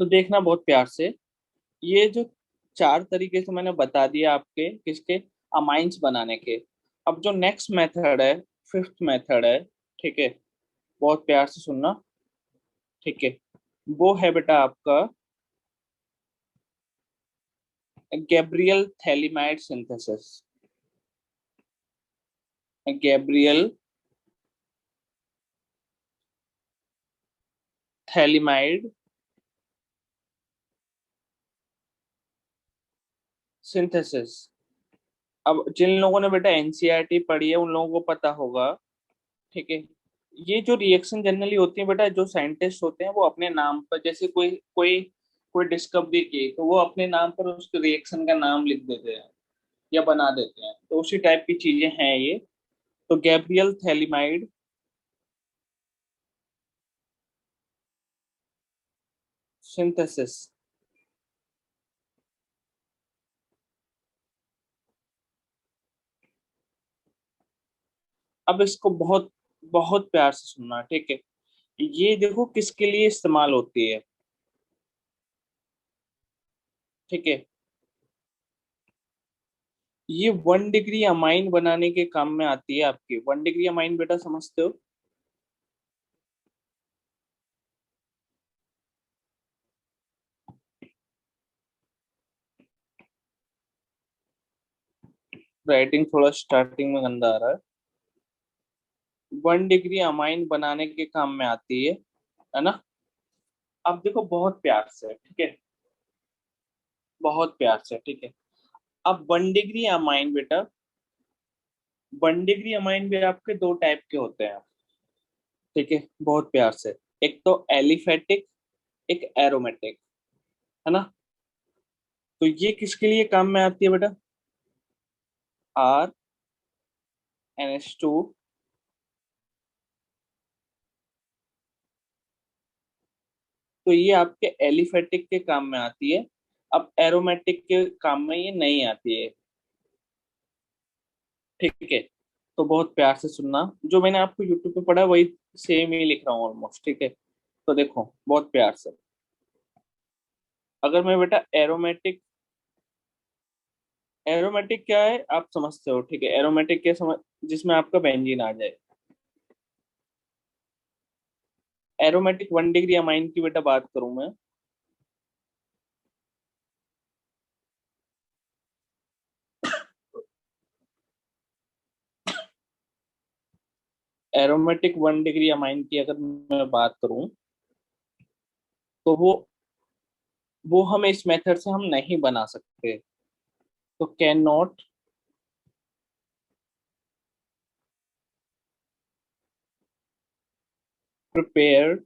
तो देखना बहुत प्यार से। ये जो चार तरीके से मैंने बता दिया आपके किसके, अमाइंस बनाने के। अब जो नेक्स्ट मेथड है, फिफ्थ मेथड है, ठीक है, बहुत प्यार से सुनना, ठीक है। वो है बेटा आपका Gabriel phthalimide synthesis. Gabriel phthalimide synthesis. अब जिन लोगों ने बेटा एनसीईआरटी पढ़ी है उन लोगों को पता होगा, ठीक है। ये जो रिएक्शन जनरली होती है बेटा, जो साइंटिस्ट होते हैं वो अपने नाम पर, जैसे कोई कोई कोई डिस्कवरी की तो वो अपने नाम पर उस रिएक्शन का नाम लिख देते हैं या बना देते हैं, तो उसी टाइप की चीजें हैं ये। तो गैब्रियल थैलिमाइड सिंथेसिस। अब इसको बहुत बहुत प्यार से सुनना, ठीक है। ये देखो किसके लिए इस्तेमाल होती है, ठीक है। ये 1 डिग्री अमाइन बनाने के काम में आती है आपकी। 1 डिग्री अमाइन बेटा समझते हो? राइटिंग थोड़ा स्टार्टिंग में गंदा आ रहा है। 1 डिग्री अमाइन बनाने के काम में आती है ना। अब देखो बहुत प्यार से, ठीक है, बहुत प्यार से, ठीक है। अब 1 डिग्री अमाइन बेटा, 1 डिग्री अमाइन भी आपके दो टाइप के होते हैं, ठीक है, बहुत प्यार से। एक तो एलिफेटिक, एक एरोमेटिक, है ना। तो ये किसके लिए काम में आती है बेटा? Are NH2। तो ये आपके एलिफेटिक के काम में आती है। अब एरोमेटिक के काम में ये नहीं आती है, ठीक है। तो बहुत प्यार से सुनना, जो मैंने आपको यूट्यूब पे पढ़ा वही सेम ही लिख रहा हूँ ऑलमोस्ट, ठीक है। तो देखो बहुत प्यार से, अगर मैं बेटा एरोमेटिक, एरोमेटिक क्या है आप समझते हो, ठीक है। एरोमेटिक क्या समझ, जिसमें आपका बेंजीन आ जाए। एरोमेटिक 1 डिग्री अमाइन की बेटा बात करूं मैं। एरोमेटिक 1 डिग्री अमाइन की अगर मैं बात करूं, तो वो हम इस मेथड से हम नहीं बना सकते। तो can not prepare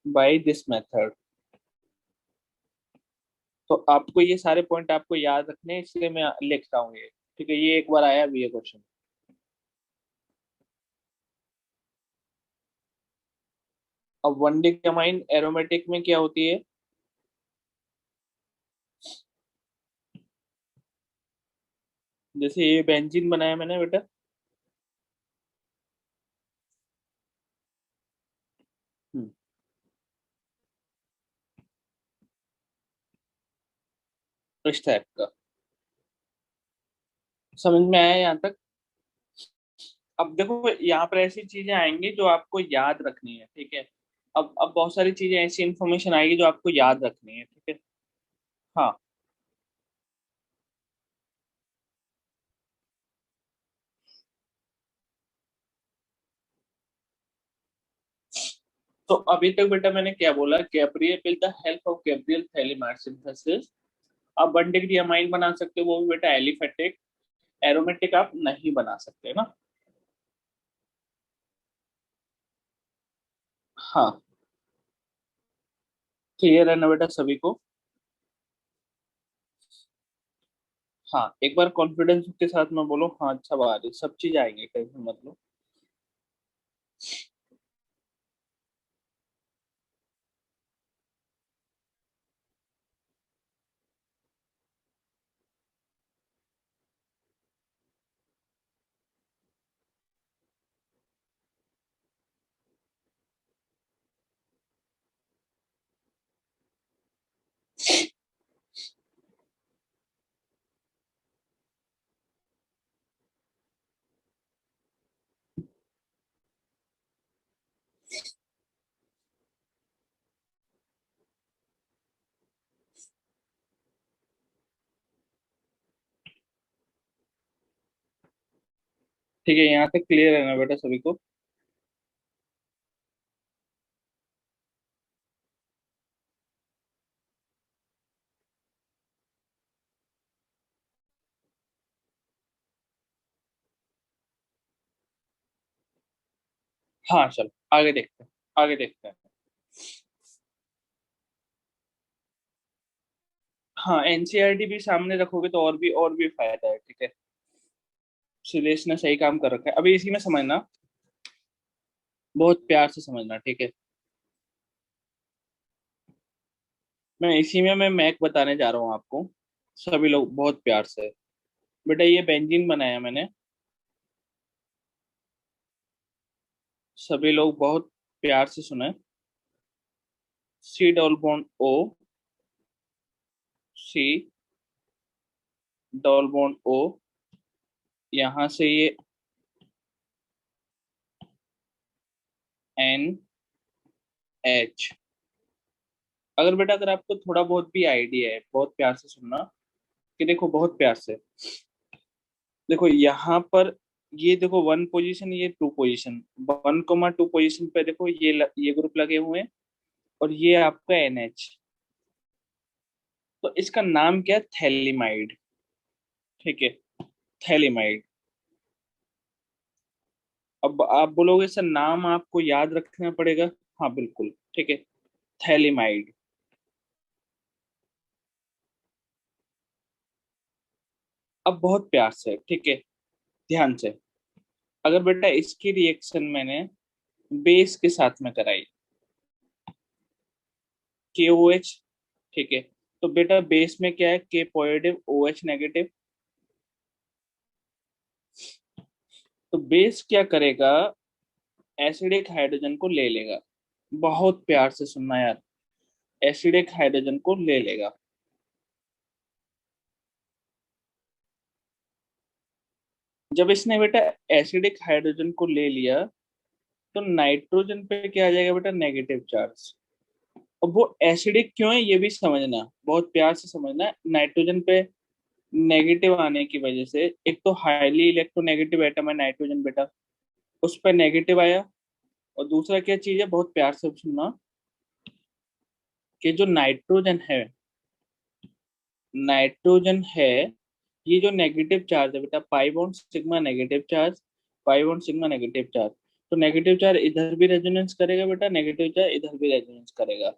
by this method. तो आपको ये सारे पॉइंट आपको याद रखने हैं, इसलिए मैं लिख रहा हूँ ये, ठीक है। ये एक बार आया भी है क्वेश्चन। अब 1 डिग्री अमाइन एरोमेटिक में क्या होती है? जैसे ये बेंजीन बनाया मैंने बेटा, हम्म, इस टाइप का। समझ में आया यहाँ तक? अब देखो यहाँ पर ऐसी चीजें आएंगी जो आपको याद रखनी है, ठीक है। अब बहुत सारी चीजें ऐसी इंफॉर्मेशन आएगी जो आपको याद रखनी है, ठीक है। हाँ। तो अभी तक बेटा मैंने क्या बोला, Gabriel with the help of Gabriel phthalimide synthesis आप 1 डिग्री अमाइन बना सकते हो, वो भी बेटा एलिफेटिक। एरोमेटिक आप नहीं बना सकते ना। हाँ, क्लियर है ना बेटा सभी को? हाँ, एक बार कॉन्फिडेंस के साथ में बोलो, हाँ अच्छा बात है, सब चीज आएंगे, टेंशन मत लो। ठीक है, यहाँ तक क्लियर है ना बेटा सभी को? हाँ चलो आगे देखते हैं, आगे देखते हैं। हाँ, एनसीईआरटी भी सामने रखोगे तो और भी फायदा है, ठीक है। सुरेश ने सही काम कर रखा है, अभी इसी में समझना, बहुत प्यार से समझना, ठीक है। मैं मैक बताने जा रहा हूँ आपको, सभी लोग बहुत प्यार से। बेटा ये बेंजीन बनाया मैंने, सभी लोग बहुत प्यार से सुने। C double bond O, C double bond O, यहाँ से ये एन एच। अगर बेटा अगर आपको थोड़ा बहुत भी आइडिया है, बहुत प्यार से सुनना, कि देखो बहुत प्यार से, देखो यहाँ पर, ये देखो वन पोजीशन, ये टू पोजीशन, 1,2 पोजीशन पे देखो ये ग्रुप लगे हुए हैं, और ये आपका एनएच। तो इसका नाम क्या है? थैलिमाइड, ठीक है, थैलिमाइड। अब आप बोलोगे सर नाम आपको याद रखना पड़ेगा। हाँ बिल्कुल, ठीक है, थैलिमाइड। अब बहुत प्यार से, ठीक है, ध्यान से, अगर बेटा इसकी रिएक्शन मैंने बेस के साथ में कराई, के ओ एच, ठीक है, तो बेटा बेस में क्या है? के पॉजिटिव ओ एच नेगेटिव। तो बेस क्या करेगा? एसिडिक हाइड्रोजन को ले लेगा। बहुत प्यार से सुनना यार, एसिडिक हाइड्रोजन को ले लेगा। जब इसने बेटा एसिडिक हाइड्रोजन को ले लिया, तो नाइट्रोजन पे क्या आ जाएगा बेटा? Negative charge. अब वो एसिडिक क्यों है ये भी समझना, बहुत प्यार से समझना। नाइट्रोजन पे नेगेटिव आने की वजह से, एक तो हाईली इलेक्ट्रोनेगेटिव एटम है नाइट्रोजन बेटा, उस पर नेगेटिव आया। और दूसरा क्या चीज है, बहुत प्यार से सुनना, कि जो नाइट्रोजन है, नाइट्रोजन है, ये जो नेगेटिव चार्ज है बेटा, pi bond sigma negative charge, pi bond sigma negative charge. तो नेगेटिव चार्ज इधर भी रेजोनेंस करेगा बेटा, नेगेटिव चार्ज इधर भी रेजोनेंस करेगा।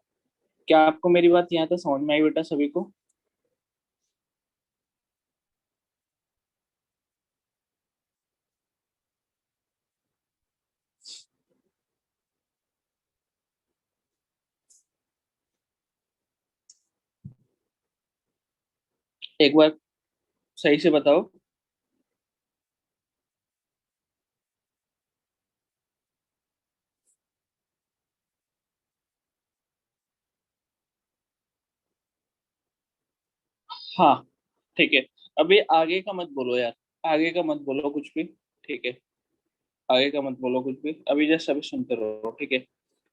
क्या आपको मेरी बात यहाँ तक समझ में आई बेटा सभी को? एक बार सही से बताओ। हाँ ठीक है, अभी आगे का मत बोलो यार, आगे का मत बोलो कुछ भी, ठीक है, आगे का मत बोलो कुछ भी, अभी जस्ट अभी सुनते रहो, ठीक है।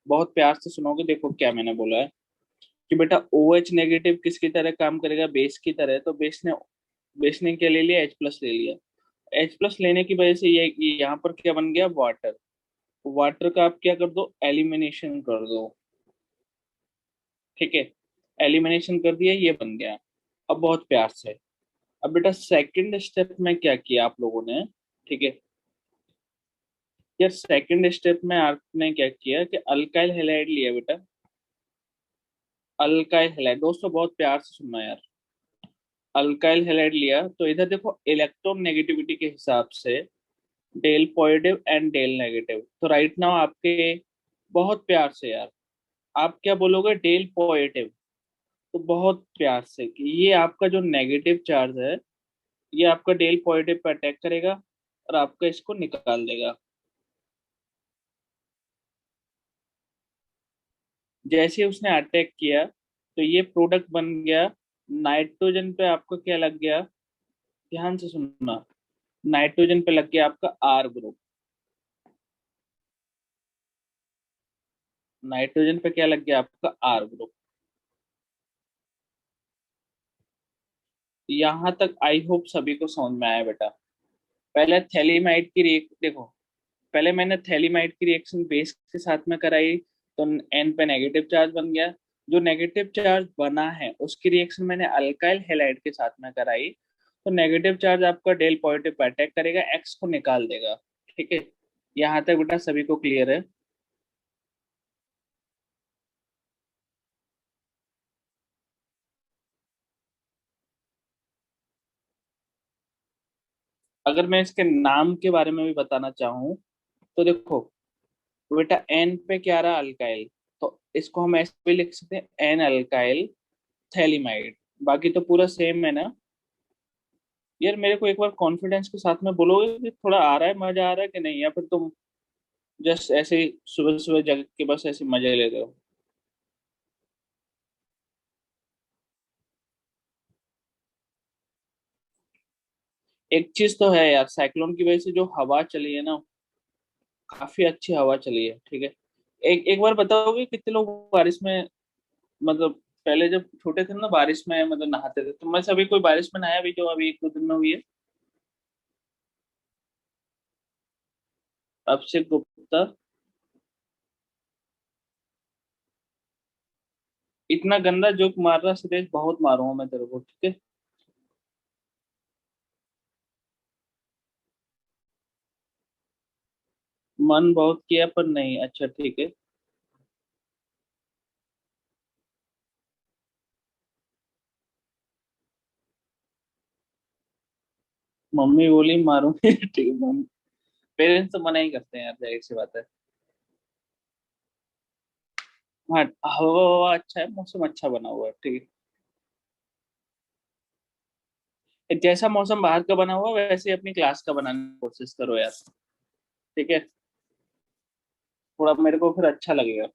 बहुत प्यार से सुनोगे, देखो क्या मैंने बोला है, कि बेटा ओ एच नेगेटिव किसकी तरह काम करेगा? बेस की तरह। तो बेस ने क्या ले लिया? एच प्लस ले लिया। एच प्लस लेने की वजह से ये यहाँ पर क्या बन गया? वाटर। वाटर का आप क्या कर दो? एलिमिनेशन कर दो, ठीक है, एलिमिनेशन कर दिया, ये बन गया। अब बहुत प्यार से, अब बेटा सेकंड स्टेप में क्या किया आप लोगों ने, ठीक है, यार सेकंड स्टेप में आपने क्या किया कि अल्काइल हैलाइड लिया बेटा, अल्काइल हैलाइड, दोस्तों बहुत प्यार से सुनना यार, अल्काइल हैलाइड लिया, तो इधर देखो इलेक्ट्रॉन नेगेटिविटी के हिसाब से del positive and del negative. तो राइट नाउ आपके, बहुत प्यार से यार, आप क्या बोलोगे? Del positive. तो बहुत प्यार से कि ये आपका जो नेगेटिव चार्ज है, ये आपका डेल पॉजिटिव पे अटैक करेगा, और आपका इसको निकाल देगा। जैसे उसने अटैक किया, तो ये प्रोडक्ट बन गया। नाइट्रोजन पे आपका क्या लग गया? ध्यान से सुनना, नाइट्रोजन पे लग गया आपका आर ग्रुप। नाइट्रोजन पे क्या लग गया? आपका आर ग्रुप। यहाँ तक आई होप सभी को समझ में आया बेटा। पहले थैलीमाइड की रिएक्ट देखो, पहले मैंने थैलीमाइड की रिएक्शन बेस के साथ में कराई, तो एन पे नेगेटिव चार्ज बन गया। जो नेगेटिव चार्ज बना है उसकी रिएक्शन मैंने अल्काइल हैलाइड के साथ में कराई, तो नेगेटिव चार्ज आपका डेल पॉजिटिव पे अटैक करेगा, एक्स को निकाल देगा। ठीक है, यहाँ तक बेटा सभी को क्लियर है? अगर मैं इसके नाम के बारे में भी बताना चाहूँ, तो देखो बेटा, एन पे क्या रहा, अल्काइल, तो इसको हम ऐसे भी लिख सकते हैं, एन अल्काइल थैलीमाइड। बाकी तो पूरा सेम है ना? यार मेरे को एक बार कॉन्फिडेंस के साथ में बोलोगे कि थोड़ा आ रहा है, मजा आ रहा है कि नहीं, या फिर तुम जस्ट ऐसे ही सुबह सुबह जग के बस ऐसे मजे ले रहे हो? एक चीज तो है यार, साइक्लोन की वजह से जो हवा चली है ना, काफी अच्छी हवा चली है। ठीक है, एक एक बार बताओगे कितने लोग बारिश में, मतलब पहले जब छोटे थे ना बारिश में मतलब नहाते थे, तो मैं सभी कोई बारिश में नहाया भी जो अभी एक दो दिन में हुई है? अभिषेक गुप्ता। इतना गंदा जोक मार रहा सुरेश, बहुत मारूंगा मैं तेरे को, ठीक है? मन बहुत किया पर नहीं, अच्छा ठीक है। मम्मी बोली मारूंगी ठीक है, मम्मी, पेरेंट्स तो मना ही करते हैं यार, जाहिर सी बात है। हाँ, हवा हवा अच्छा है, मौसम अच्छा बना हुआ है, ठीक है। जैसा मौसम बाहर का बना हुआ है, वैसे ही अपनी क्लास का बनाने की कोशिश करो यार, ठीक है? थोड़ा मेरे को फिर अच्छा लगेगा।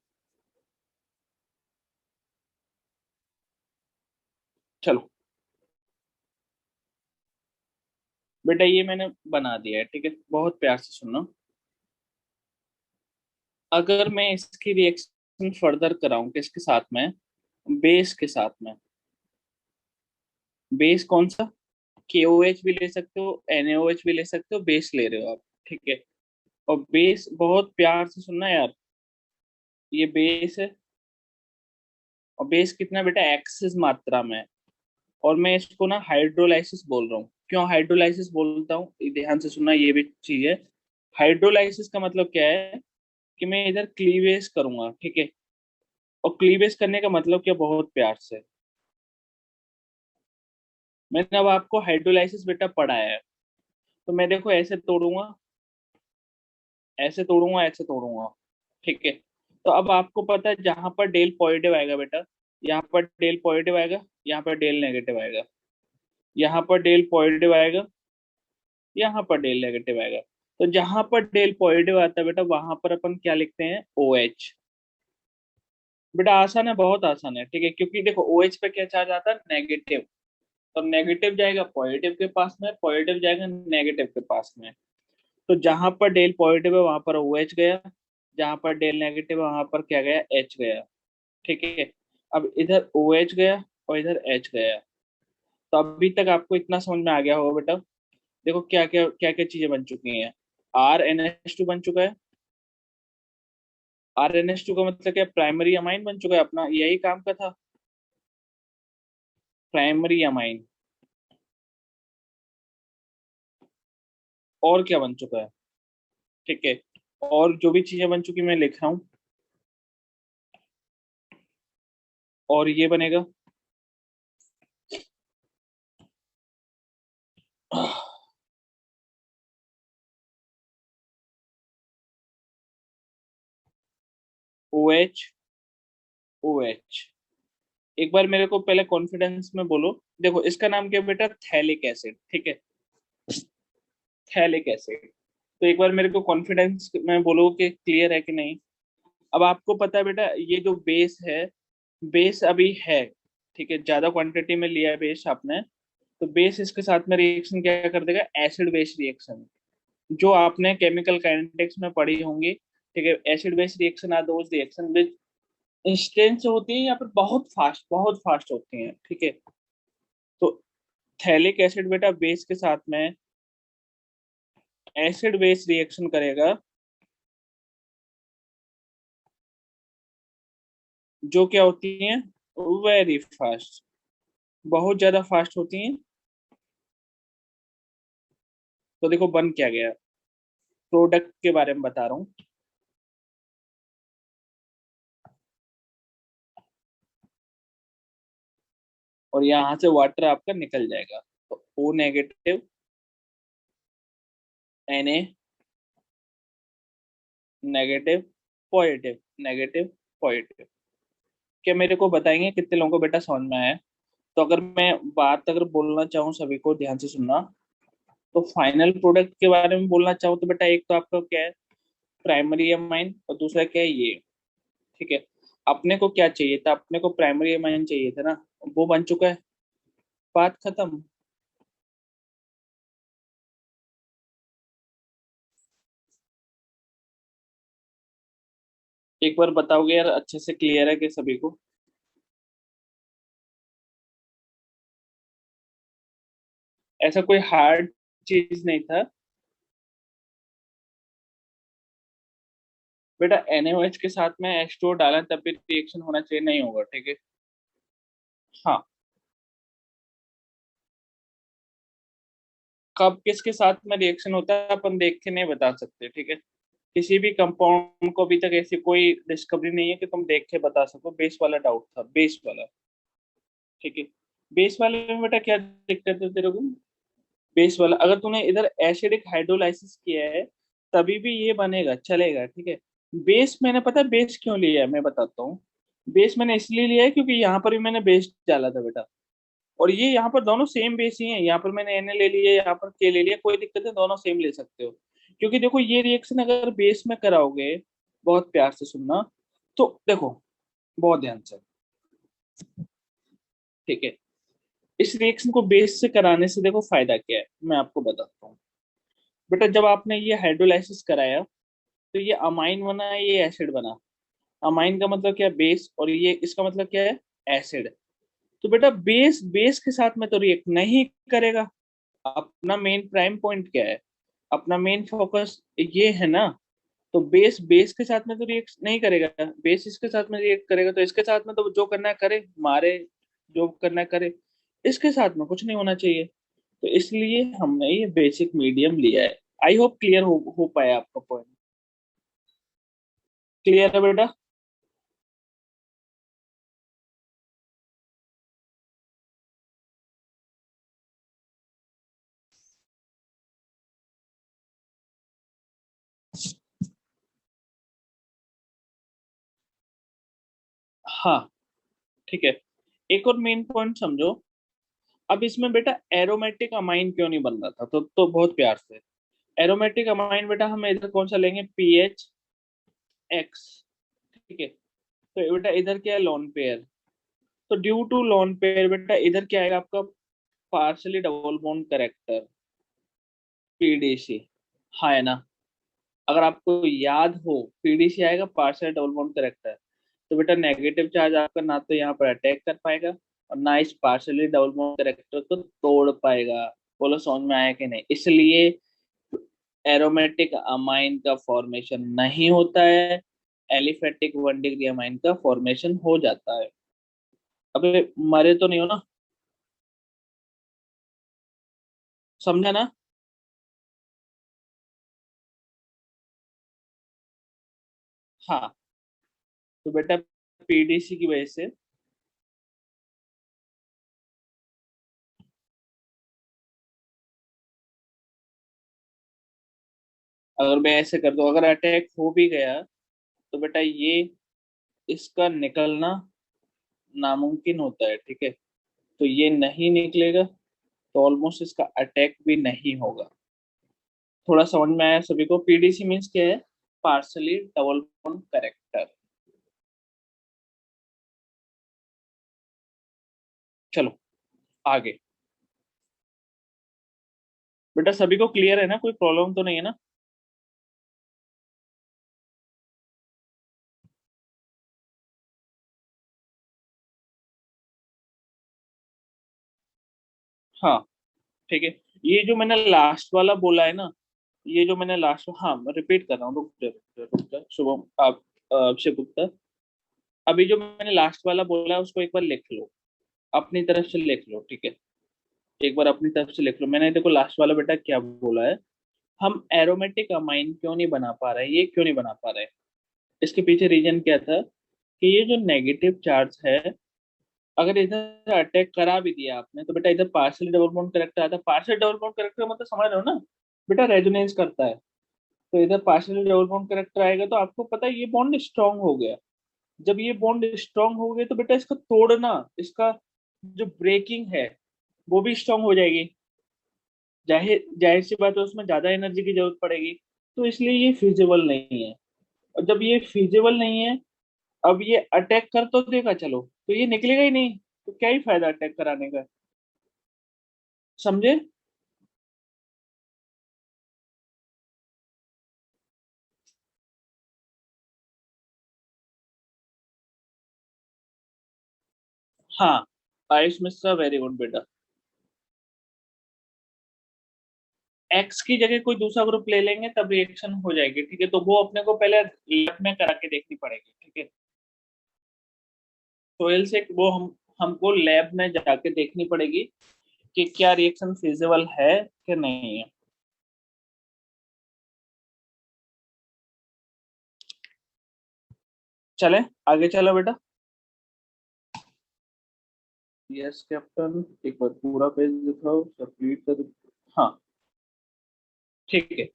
चलो बेटा, ये मैंने बना दिया है, ठीक है, बहुत प्यार से सुनो। अगर मैं इसकी रिएक्शन फर्दर कराऊं किसके साथ में, बेस के साथ में, बेस कौन सा, KOH भी ले सकते हो, NaOH भी ले सकते हो, बेस ले रहे हो आप, ठीक है? और बेस बहुत प्यार से सुनना यार, ये बेस है, और बेस कितना बेटा, एक्सिस मात्रा में है। और मैं इसको ना हाइड्रोलाइसिस बोल रहा हूँ। क्यों हाइड्रोलाइसिस बोलता हूँ, ये ध्यान से सुनना, ये भी चीज है। हाइड्रोलाइसिस का मतलब क्या है, कि मैं इधर क्लीवेज करूंगा, ठीक है? और क्लीवेज करने का मतलब क्या, बहुत प्यार से, मैंने अब आपको हाइड्रोलाइसिस बेटा पढ़ाया है, तो मैं देखो ऐसे तोड़ूंगा, ऐसे तोड़ूंगा, ऐसे तोड़ूंगा, ठीक है? तो अब आपको पता है, जहां पर डेल पॉजिटिव आएगा बेटा, यहाँ पर डेल पॉजिटिव आएगा, यहाँ पर डेल नेगेटिव आएगा, यहाँ पर डेल पॉजिटिव आएगा, यहाँ पर डेल नेगेटिव आएगा। तो जहां पर डेल पॉजिटिव आता है बेटा, वहां पर अपन क्या लिखते हैं, OH। बेटा आसान है, बहुत आसान है, ठीक है, क्योंकि देखो OH पे क्या चार्ज आता है, नेगेटिव, तो नेगेटिव जाएगा पॉजिटिव के पास में, पॉजिटिव जाएगा नेगेटिव के पास में। तो जहां पर डेल पॉजिटिव है वहां पर OH गया, जहां पर डेल नेगेटिव है वहां पर क्या गया, H गया, ठीक है? अब इधर OH गया और इधर H गया। तो अभी तक आपको इतना समझ में आ गया होगा बेटा, देखो क्या क्या चीजें बन चुकी हैं। RNH2 बन चुका है। RNH2 का मतलब क्या, प्राइमरी अमाइन बन चुका है अपना, यही काम का था, प्राइमरी अमाइन। और क्या बन चुका है, ठीक है? और जो भी चीजें बन चुकी मैं लिख रहा हूँ, और ये बनेगा OH, OH। एक बार मेरे को पहले कॉन्फिडेंस में बोलो, देखो इसका नाम क्या है बेटा, थैलिक एसिड, ठीक है? Phthalic acid. तो एक बार मेरे को कॉन्फिडेंस में बोलो कि क्लियर है कि नहीं। अब आपको पता है बेटा, ये जो बेस है, बेस अभी है, ठीक है, ज्यादा क्वांटिटी में लिया है बेस आपने, तो बेस इसके साथ में रिएक्शन क्या कर देगा, एसिड बेस रिएक्शन, जो आपने केमिकल काइनेटिक्स में पढ़ी होंगी, ठीक है? Acid base reaction are those reaction which instant से होती है या फिर बहुत फास्ट होती हैं, ठीक है? तो थैलिक एसिड बेटा बेस के साथ में एसिड बेस रिएक्शन करेगा, जो क्या होती है, वेरी फास्ट, बहुत ज्यादा फास्ट होती हैं। तो देखो बन क्या गया, प्रोडक्ट के बारे में बता रहा हूँ। और यहाँ से वाटर आपका निकल जाएगा, तो O negative, N A negative, positive, negative, positive. क्या मेरे को बताएंगे कितने लोगों को बेटा समझ में आया है? तो अगर मैं बात अगर बोलना चाहूँ, सभी को ध्यान से सुनना। तो फाइनल प्रोडक्ट के बारे में बोलना चाहूँ तो बेटा, एक तो आपका क्या है, प्राइमरी अमाइन, और दूसरा क्या है ये। ठीक है, अपने को क्या चाहिए था, अपने को प्राइमरी अमाइन चाहिए था ना, वो बन चुका है, बात खत्म। एक बार बताओगे यार, अच्छे से क्लियर है कि सभी को? ऐसा कोई हार्ड चीज नहीं था बेटा। NaOH के साथ में H2O डाला तब भी रिएक्शन होना चाहिए, नहीं होगा, ठीक है। हाँ, कब किसके साथ में रिएक्शन होता है अपन देख के नहीं बता सकते, ठीक है। किसी भी कंपाउंड को अभी तक ऐसी कोई डिस्कवरी नहीं है कि तुम देख के बता सको। बेस वाला डाउट था, बेस वाला, ठीक है। बेस वाले में बेटा क्या दिक्कत है तेरे को? बेस वाला अगर तूने इधर एसिडिक हाइड्रोलाइसिस किया है, तभी भी ये बनेगा, चलेगा, ठीक है। बेस मैंने पता है बेस क्यों लिया है, मैं बताता हूँ। बेस मैंने इसलिए लिया है क्योंकि यहाँ पर भी मैंने बेस डाला था बेटा, और ये यहाँ पर दोनों सेम बेस ही हैं। यहाँ पर मैंने Na ले लिया, यहाँ पर K ले लिया, कोई दिक्कत है, दोनों सेम ले सकते हो। क्योंकि देखो ये रिएक्शन अगर बेस में कराओगे, बहुत प्यार से सुनना, तो देखो, बहुत ध्यान से, ठीक है। इस रिएक्शन को बेस से कराने से देखो फायदा क्या है, मैं आपको बताता हूँ। बेटा जब आपने ये हाइड्रोलाइसिस कराया, तो ये अमाइन बना, ये एसिड बना। अमाइन का मतलब क्या है, बेस, और ये इसका मतलब क्या है, एसिड। तो बेटा बेस बेस के साथ में तो रिएक्ट नहीं करेगा। अपना मेन प्राइम पॉइंट क्या है, अपना मेन फोकस ये है ना। तो बेस बेस के साथ में तो रिएक्ट नहीं करेगा, बेस इसके साथ में रिएक्ट करेगा, तो इसके साथ में तो जो करना है करे, मारे, जो करना है करे। इसके साथ में कुछ नहीं होना चाहिए। तो इसलिए हमने ये बेसिक मीडियम लिया है। आई होप क्लियर हो पाया आपका पॉइंट। क्लियर है बेटा? हाँ, ठीक है। एक और मेन पॉइंट समझो। अब इसमें बेटा एरोमेटिक अमाइन क्यों नहीं बन रहा था, तो बहुत प्यार से, एरोमेटिक अमाइन बेटा हम इधर कौन सा लेंगे, PHX, ठीक है। तो बेटा इधर क्या है, लोन पेयर। तो ड्यू टू लोन पेयर बेटा इधर क्या आएगा आपका, partially double bond character, PDC। हाँ है ना? अगर आपको याद हो, PDC आएगा, पार्शियल डबल बॉन्ड करेक्टर। तो बेटा नेगेटिव चार्ज आपका ना तो यहाँ पर अटैक कर पाएगा, और ना इस पार्शियली डबल बॉन्ड करेक्टर को तोड़ पाएगा। बोलो समझ में आया कि नहीं? इसलिए एरोमेटिक अमाइन का फॉर्मेशन नहीं होता है, एलिफेटिक वन डिग्री अमाइन का फॉर्मेशन हो जाता है। अबे मरे तो नहीं हो ना? समझा ना? हाँ, तो बेटा PDC की वजह से, अगर मैं ऐसे कर दूं, अगर अटैक हो भी गया, तो बेटा ये इसका निकलना नामुमकिन होता है, ठीक है। तो ये नहीं निकलेगा, तो ऑलमोस्ट इसका अटैक भी नहीं होगा। थोड़ा समझ में आया सभी को? PDC मीन्स क्या है, पार्सली डबल बॉन्ड करेक्टर। चलो आगे। बेटा सभी को क्लियर है ना, कोई प्रॉब्लम तो नहीं है ना? हाँ, ठीक है। ये जो मैंने लास्ट वाला बोला है ना, ये जो मैंने लास्ट, हाँ मैं रिपीट कर रहा हूँ, रुक जा शुभम, आप अभिषेक गुप्ता, अभी जो मैंने लास्ट वाला बोला है उसको एक बार लिख लो, अपनी तरफ से लिख लो, ठीक है। एक बार अपनी तरफ से लिख लो, मैंने देखो लास्ट वाला बेटा क्या बोला है, हम एरोमेटिक अमाइन क्यों नहीं बना पा रहे, ये क्यों नहीं बना पा रहे, इसके पीछे रीजन क्या था कि ये जो नेगेटिव चार्ज है, अगर इधर अटैक करा भी दिया आपने तो बेटा इधर पार्शियल डबल बॉन्ड करेक्टर आता है, पार्शियल डबल बॉन्ड करेक्टर मतलब समझ रहे हो ना बेटा, रेजोनेंस करता है। तो इधर पार्शियल डबल बॉन्ड करेक्टर आएगा तो आपको पता है ये बॉन्ड स्ट्रांग हो गया, जब ये बॉन्ड स्ट्रांग हो गया तो बेटा इसका तोड़ना, इसका जो ब्रेकिंग है वो भी स्ट्रांग हो जाएगी, जाहिर जाहिर सी बात है उसमें ज्यादा एनर्जी की जरूरत पड़ेगी, तो इसलिए ये फिजिबल नहीं है। और जब ये फिजिबल नहीं है, अब ये अटैक कर तो देगा चलो, तो ये निकलेगा ही नहीं, तो क्या ही फायदा अटैक कराने का, समझे। हाँ, आयुष मिश्रा वेरी गुड बेटा। एक्स की जगह कोई दूसरा ग्रुप ले लेंगे तब रिएक्शन हो जाएगी, ठीक है, तो वो अपने को पहले लैब में करा के देखनी पड़ेगी, ठीक है। सोहेल से वो हमको लैब में जाके देखनी पड़ेगी कि क्या रिएक्शन फिजिबल है कि नहीं है। चले, आगे चलो बेटा। यस कैप्टन, एक बार पूरा पेज दिखाओ, कंप्लीट कर। हाँ, ठीक है,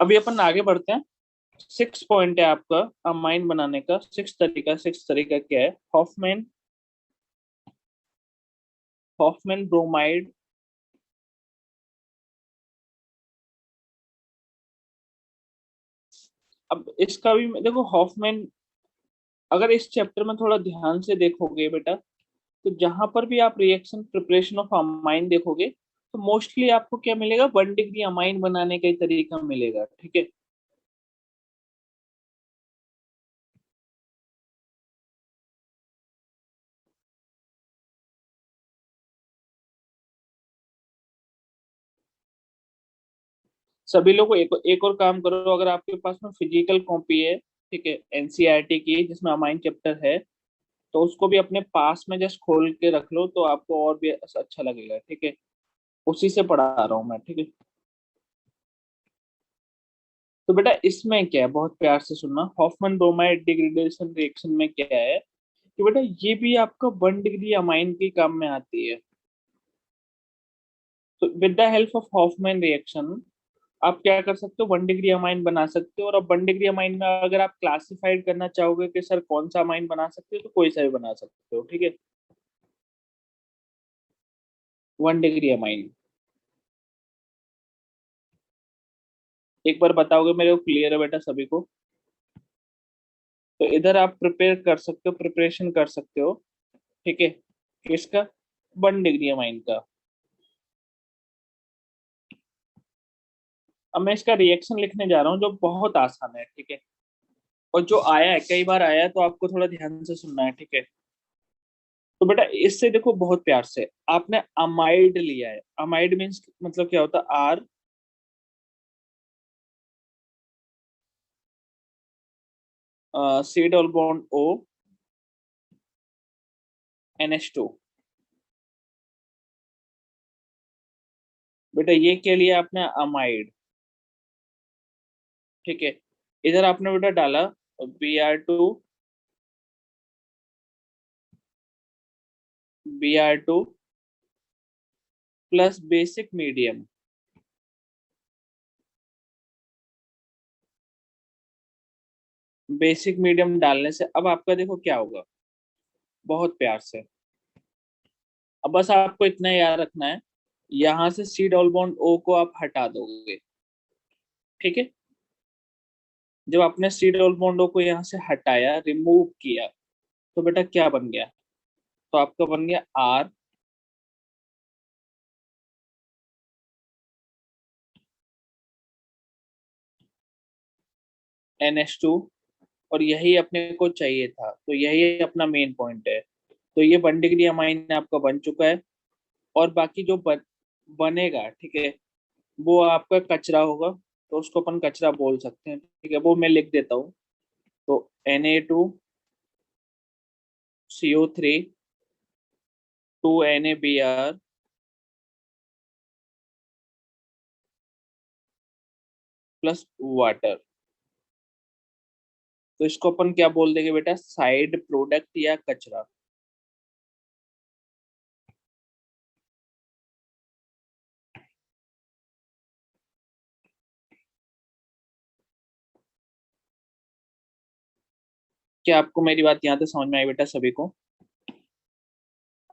अभी अपन आगे बढ़ते हैं। सिक्स पॉइंट है आपका अमाइन बनाने का, सिक्स तरीका क्या है, हॉफमैन, हॉफमैन ब्रोमाइड। अब इसका भी देखो हॉफमैन, अगर इस चैप्टर में थोड़ा ध्यान से देखोगे बेटा, तो जहां पर भी आप रिएक्शन प्रिपरेशन ऑफ अमाइन देखोगे तो मोस्टली आपको क्या मिलेगा, 1 डिग्री अमाइन बनाने का ही तरीका मिलेगा, ठीक है। सभी लोग एक और काम करो, अगर आपके पास में फिजिकल कॉपी है, ठीक है, एनसीईआरटी की जिसमें अमाइन चैप्टर है, तो उसको भी अपने पास में जस्ट खोल के रख लो तो आपको और भी अच्छा लगेगा, ठीक है। उसी से पढ़ा रहा हूँ मैं, ठीक है। तो बेटा इसमें क्या है, बहुत प्यार से सुनना, हॉफमैन ब्रोमाइड डिग्रेडेशन रिएक्शन में क्या है कि बेटा ये भी आपका 1 डिग्री अमाइन के काम में आती है। तो with the help of Hofmann reaction आप क्या कर सकते हो, 1 डिग्री अमाइन बना सकते हो, और अब 1 डिग्री अमाइन में अगर आप क्लासिफाइड करना चाहोगे कि सर कौन सा अमाइन बना सकते हो, तो कोई सा भी बना सकते हो, ठीक है। 1 डिग्री अमाइन, एक बार बताओगे मेरे को, क्लियर है बेटा सभी को। तो इधर आप प्रिपेयर कर सकते हो, प्रिपरेशन कर सकते हो, ठीक है, किसका, 1 डिग्री अमाइन का। अब मैं इसका रिएक्शन लिखने जा रहा हूँ जो बहुत आसान है, ठीक है, और जो आया है कई बार आया है, तो आपको थोड़ा ध्यान से सुनना है, ठीक है। तो बेटा इससे देखो बहुत प्यार से, आपने अमाइड लिया है, अमाइड मीन्स मतलब क्या होता है, R, C double bond O, NH2। बेटा ये क्या लिया आपने, अमाइड, ठीक है। इधर आपने बेटा डाला Br2, Br2 plus basic medium. Basic medium डालने से अब आपका देखो क्या होगा, बहुत प्यार से, अब बस आपको इतना याद रखना है, यहां से सी डबल बॉन्ड ओ को आप हटा दोगे, ठीक है। जब आपने सी डबल बॉन्ड ओ को यहाँ से हटाया, रिमूव किया, तो बेटा क्या बन गया, तो आपका बन गया आर, NH2, और यही अपने को चाहिए था, तो यही अपना मेन पॉइंट है। तो ये 1 डिग्री अमाइन आपका बन चुका है, और बाकी जो बनेगा, ठीक है, वो आपका कचरा होगा, तो उसको अपन कचरा बोल सकते हैं, ठीक है, वो मैं लिख देता हूँ। तो Na2CO3 2NaBr प्लस वाटर। तो इसको अपन क्या बोल देंगे बेटा, साइड प्रोडक्ट या कचरा। क्या आपको मेरी बात यहाँ तक समझ में आई बेटा सभी को?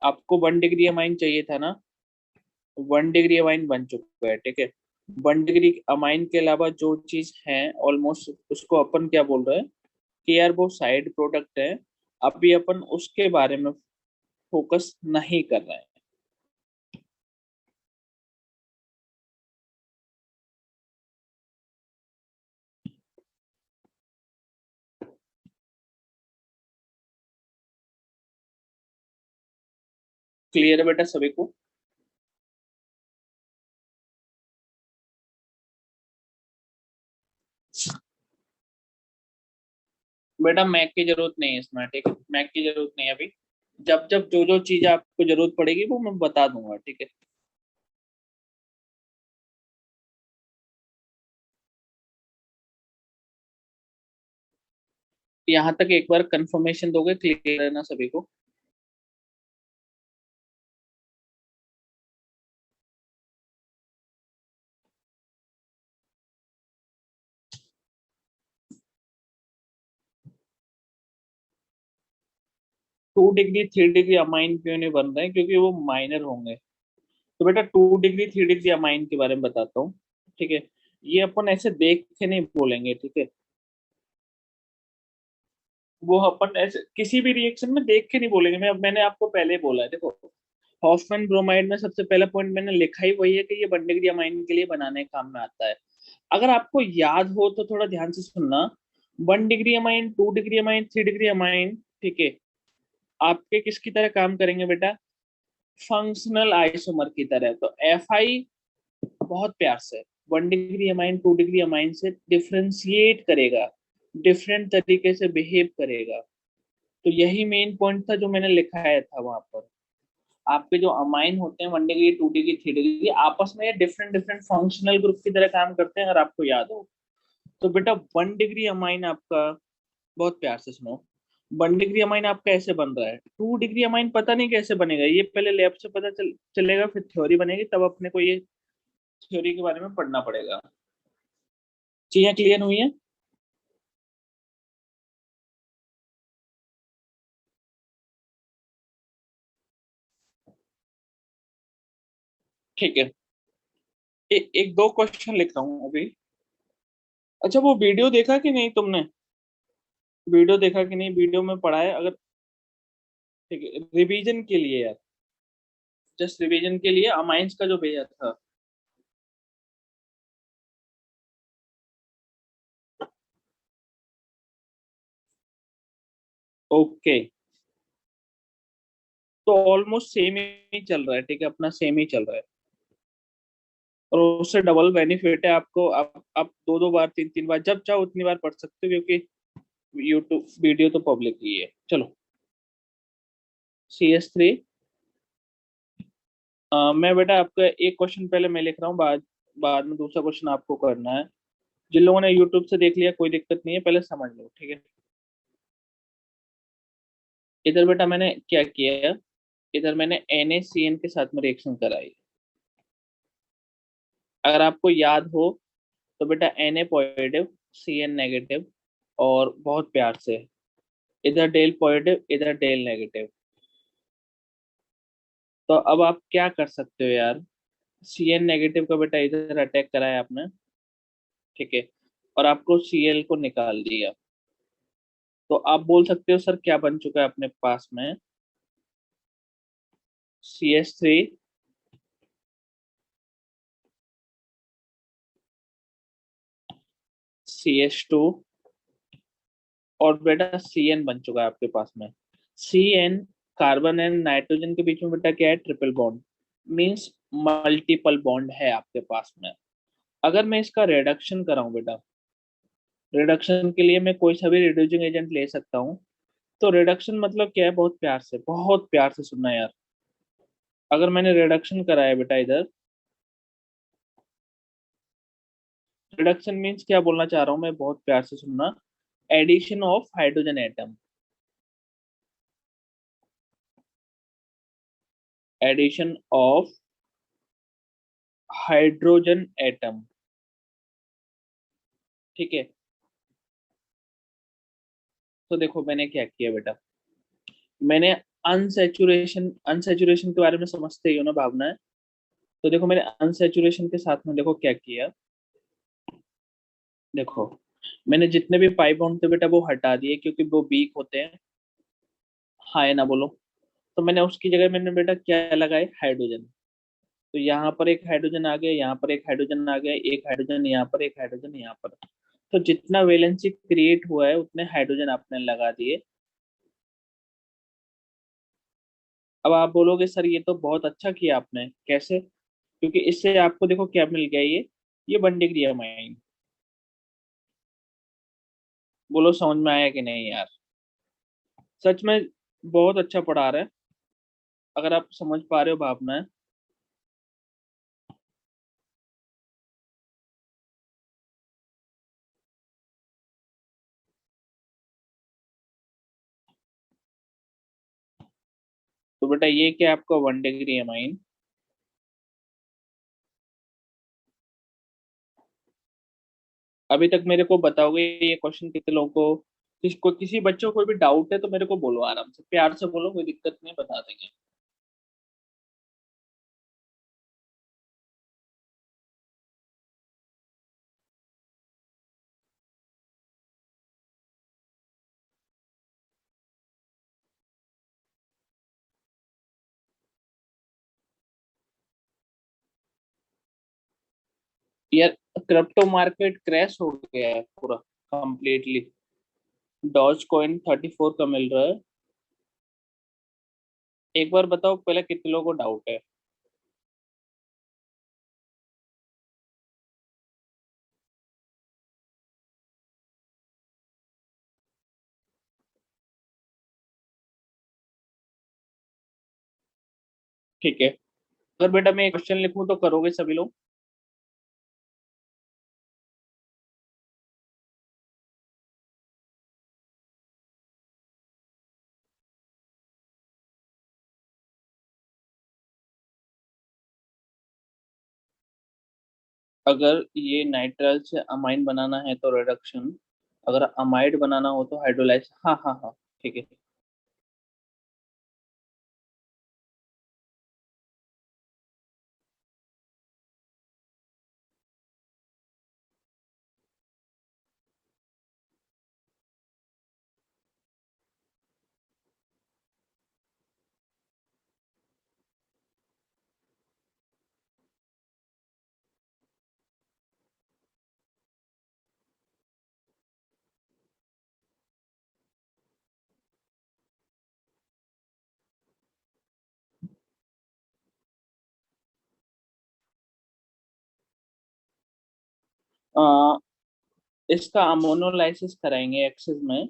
आपको 1 डिग्री अमाइन चाहिए था ना? 1 डिग्री अमाइन बन चुका है, ठीक है। 1 डिग्री अमाइन के अलावा जो चीज है ऑलमोस्ट, उसको अपन क्या बोल रहे हैं कि यार वो साइड प्रोडक्ट है। अभी अपन उसके बारे में फोकस नहीं कर रहे हैं। क्लियर है बेटा सभी को? बेटा मैक की जरूरत नहीं है इसमें, ठीक है, मैक की जरूरत नहीं है अभी। जब जब जो जो चीज आपको जरूरत पड़ेगी वो मैं बता दूंगा, ठीक है। यहाँ तक एक बार कंफर्मेशन दोगे, क्लियर है ना सभी को? 2 डिग्री 3 डिग्री अमाइन क्यों नहीं बन रहे हैं? क्योंकि वो माइनर होंगे। तो बेटा 2 डिग्री 3 डिग्री अमाइन के बारे में बताता हूँ, ठीक है। ये अपन ऐसे देख के नहीं बोलेंगे, ठीक है। वो अपन ऐसे किसी भी रिएक्शन में देख के नहीं बोलेंगे। मैंने आपको पहले ही बोला है, देखो, हॉफमैन ब्रोमाइड में सबसे पहला पॉइंट मैंने लिखा ही वही है कि ये 1 डिग्री अमाइन के लिए बनाने के काम में आता है। अगर आपको याद हो तो थोड़ा ध्यान से सुनना। 1 degree amine, 2 degree amine, 3 degree amine, ठीक है, आपके किसकी तरह काम करेंगे बेटा? फंक्शनल आइसोमर की तरह। तो Fi बहुत प्यार से 1 डिग्री अमाइन 2 डिग्री अमाइन से डिफ्रेंशिएट करेगा, डिफरेंट तरीके से बिहेव करेगा। तो यही मेन पॉइंट था जो मैंने लिखाया था वहां पर। आपके जो अमाइन होते हैं 1 डिग्री 2 डिग्री 3 डिग्री, आपस में ये डिफरेंट डिफरेंट फंक्शनल ग्रुप की तरह काम करते हैं, अगर आपको याद हो। तो बेटा 1 डिग्री अमाइन आपका, बहुत प्यार से सुनो, 1 डिग्री अमाइन आपका ऐसे बन रहा है। 2 डिग्री अमाइन पता नहीं कैसे बनेगा, ये पहले लैब से पता चलेगा, फिर थ्योरी बनेगी, तब अपने को ये थ्योरी के बारे में पढ़ना पड़ेगा। चीजें क्लियर हुई हैं? ठीक है। एक दो क्वेश्चन लिख रहा हूँ अभी। अच्छा, वो वीडियो देखा कि नहीं तुमने? वीडियो देखा कि नहीं? वीडियो में पढ़ा है अगर? ठीक है, रिवीजन के लिए यार, जस्ट रिवीजन के लिए अमाइंस का जो भेजा था। ओके। तो ऑलमोस्ट सेम ही चल रहा है, ठीक है, अपना सेम ही चल रहा है। और उससे डबल बेनिफिट है आपको। आप दो दो बार, तीन तीन बार, जब चाहो उतनी बार पढ़ सकते हो, क्योंकि यूट्यूब वीडियो तो पब्लिक ही है। चलो, CS3। मैं बेटा आपका एक क्वेश्चन पहले मैं लिख रहा हूँ, बाद बाद में दूसरा क्वेश्चन आपको करना है। जिन लोगों ने यूट्यूब से देख लिया कोई दिक्कत नहीं है, पहले समझ लो, ठीक है। इधर बेटा मैंने क्या किया, इधर मैंने NaCN के साथ में रिएक्शन कराई। अगर आपको याद हो तो बेटा Na पॉजिटिव, CN नेगेटिव, और बहुत प्यार से इधर डेल पॉजिटिव, इधर डेल नेगेटिव। तो अब आप क्या कर सकते हो यार, CN नेगेटिव का बेटा इधर अटैक कराया आपने, ठीक है, और आपको Cl को निकाल दिया। तो आप बोल सकते हो सर क्या बन चुका है अपने पास में? CS3, CH2, और बेटा CN बन चुका है आपके पास में। CN, कार्बन एंड नाइट्रोजन के बीच में बेटा क्या है? Triple bond. Means multiple bond है आपके पास में। अगर मैं इसका रिडक्शन कराऊं बेटा, रिडक्शन के लिए मैं कोई सा भी रिड्यूसिंग एजेंट ले सकता हूँ। तो रिडक्शन मतलब क्या है, बहुत प्यार से सुनना यार। अगर मैंने रिडक्शन कराया बेटा इधर, रिडक्शन मीन्स क्या बोलना चाह रहा हूँ मैं, बहुत प्यार से सुनना। Addition of hydrogen atom, addition of hydrogen atom, ठीक है। तो देखो मैंने क्या किया बेटा, मैंने अनसेचुरेशन, अनसेचुरेशन के बारे में समझते ही हो ना भावना है। तो देखो मैंने अनसेचुरेशन के साथ में देखो क्या किया। देखो मैंने जितने भी पाई बॉन्ड थे बेटा वो हटा दिए, क्योंकि वो वीक होते हैं। हाँ है ना, बोलो। तो मैंने उसकी जगह मैंने बेटा क्या लगाए, हाइड्रोजन। तो यहाँ पर एक हाइड्रोजन आ गया, यहाँ पर एक हाइड्रोजन आ गया, एक हाइड्रोजन यहाँ पर, एक हाइड्रोजन यहाँ पर। तो जितना वैलेंसी क्रिएट हुआ है उतने हाइड्रोजन आपने लगा दिए। अब आप बोलोगे सर ये तो बहुत अच्छा किया आपने, कैसे? क्योंकि इससे आपको देखो क्या मिल गया, ये 1 डिग्री अमाइन। बोलो समझ में आया कि नहीं यार? सच में बहुत अच्छा पढ़ा रहा है, अगर आप समझ पा रहे हो भावना है। तो बेटा ये क्या है आपका 1 डिग्री अमाइन। अभी तक मेरे को बताओगे ये क्वेश्चन कितने लोगों को, किसको, किसी बच्चों को कोई भी डाउट है तो मेरे को बोलो, आराम से प्यार से बोलो, कोई दिक्कत नहीं, बता देंगे। यार क्रिप्टो मार्केट क्रैश हो गया है पूरा कंप्लीटली। डॉज कॉइन 34 का मिल रहा है। एक बार बताओ पहले कितने लोगों को डाउट है। ठीक है, अगर बेटा मैं एक क्वेश्चन लिखूं तो करोगे सभी लोग? अगर ये नाइट्राइल से अमाइन बनाना है तो रिडक्शन, अगर अमाइड बनाना हो तो हाइड्रोलाइज। हाँ हाँ हाँ, ठीक है। आ, इसका अमोनोलाइसिस कराएंगे एक्सेस में।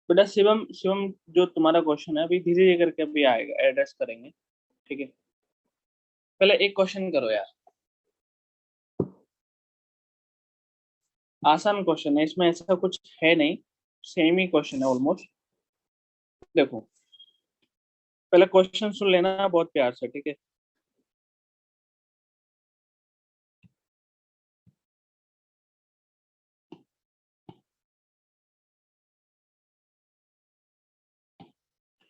बेटा शिवम शिवम, जो तुम्हारा क्वेश्चन है अभी धीरे धीरे करके अभी आएगा, एड्रेस करेंगे, ठीक है। पहले एक क्वेश्चन करो यार, आसान क्वेश्चन है, इसमें ऐसा कुछ है नहीं, सेम ही क्वेश्चन है ऑलमोस्ट। देखो पहले क्वेश्चन सुन लेना बहुत प्यार से, ठीक है।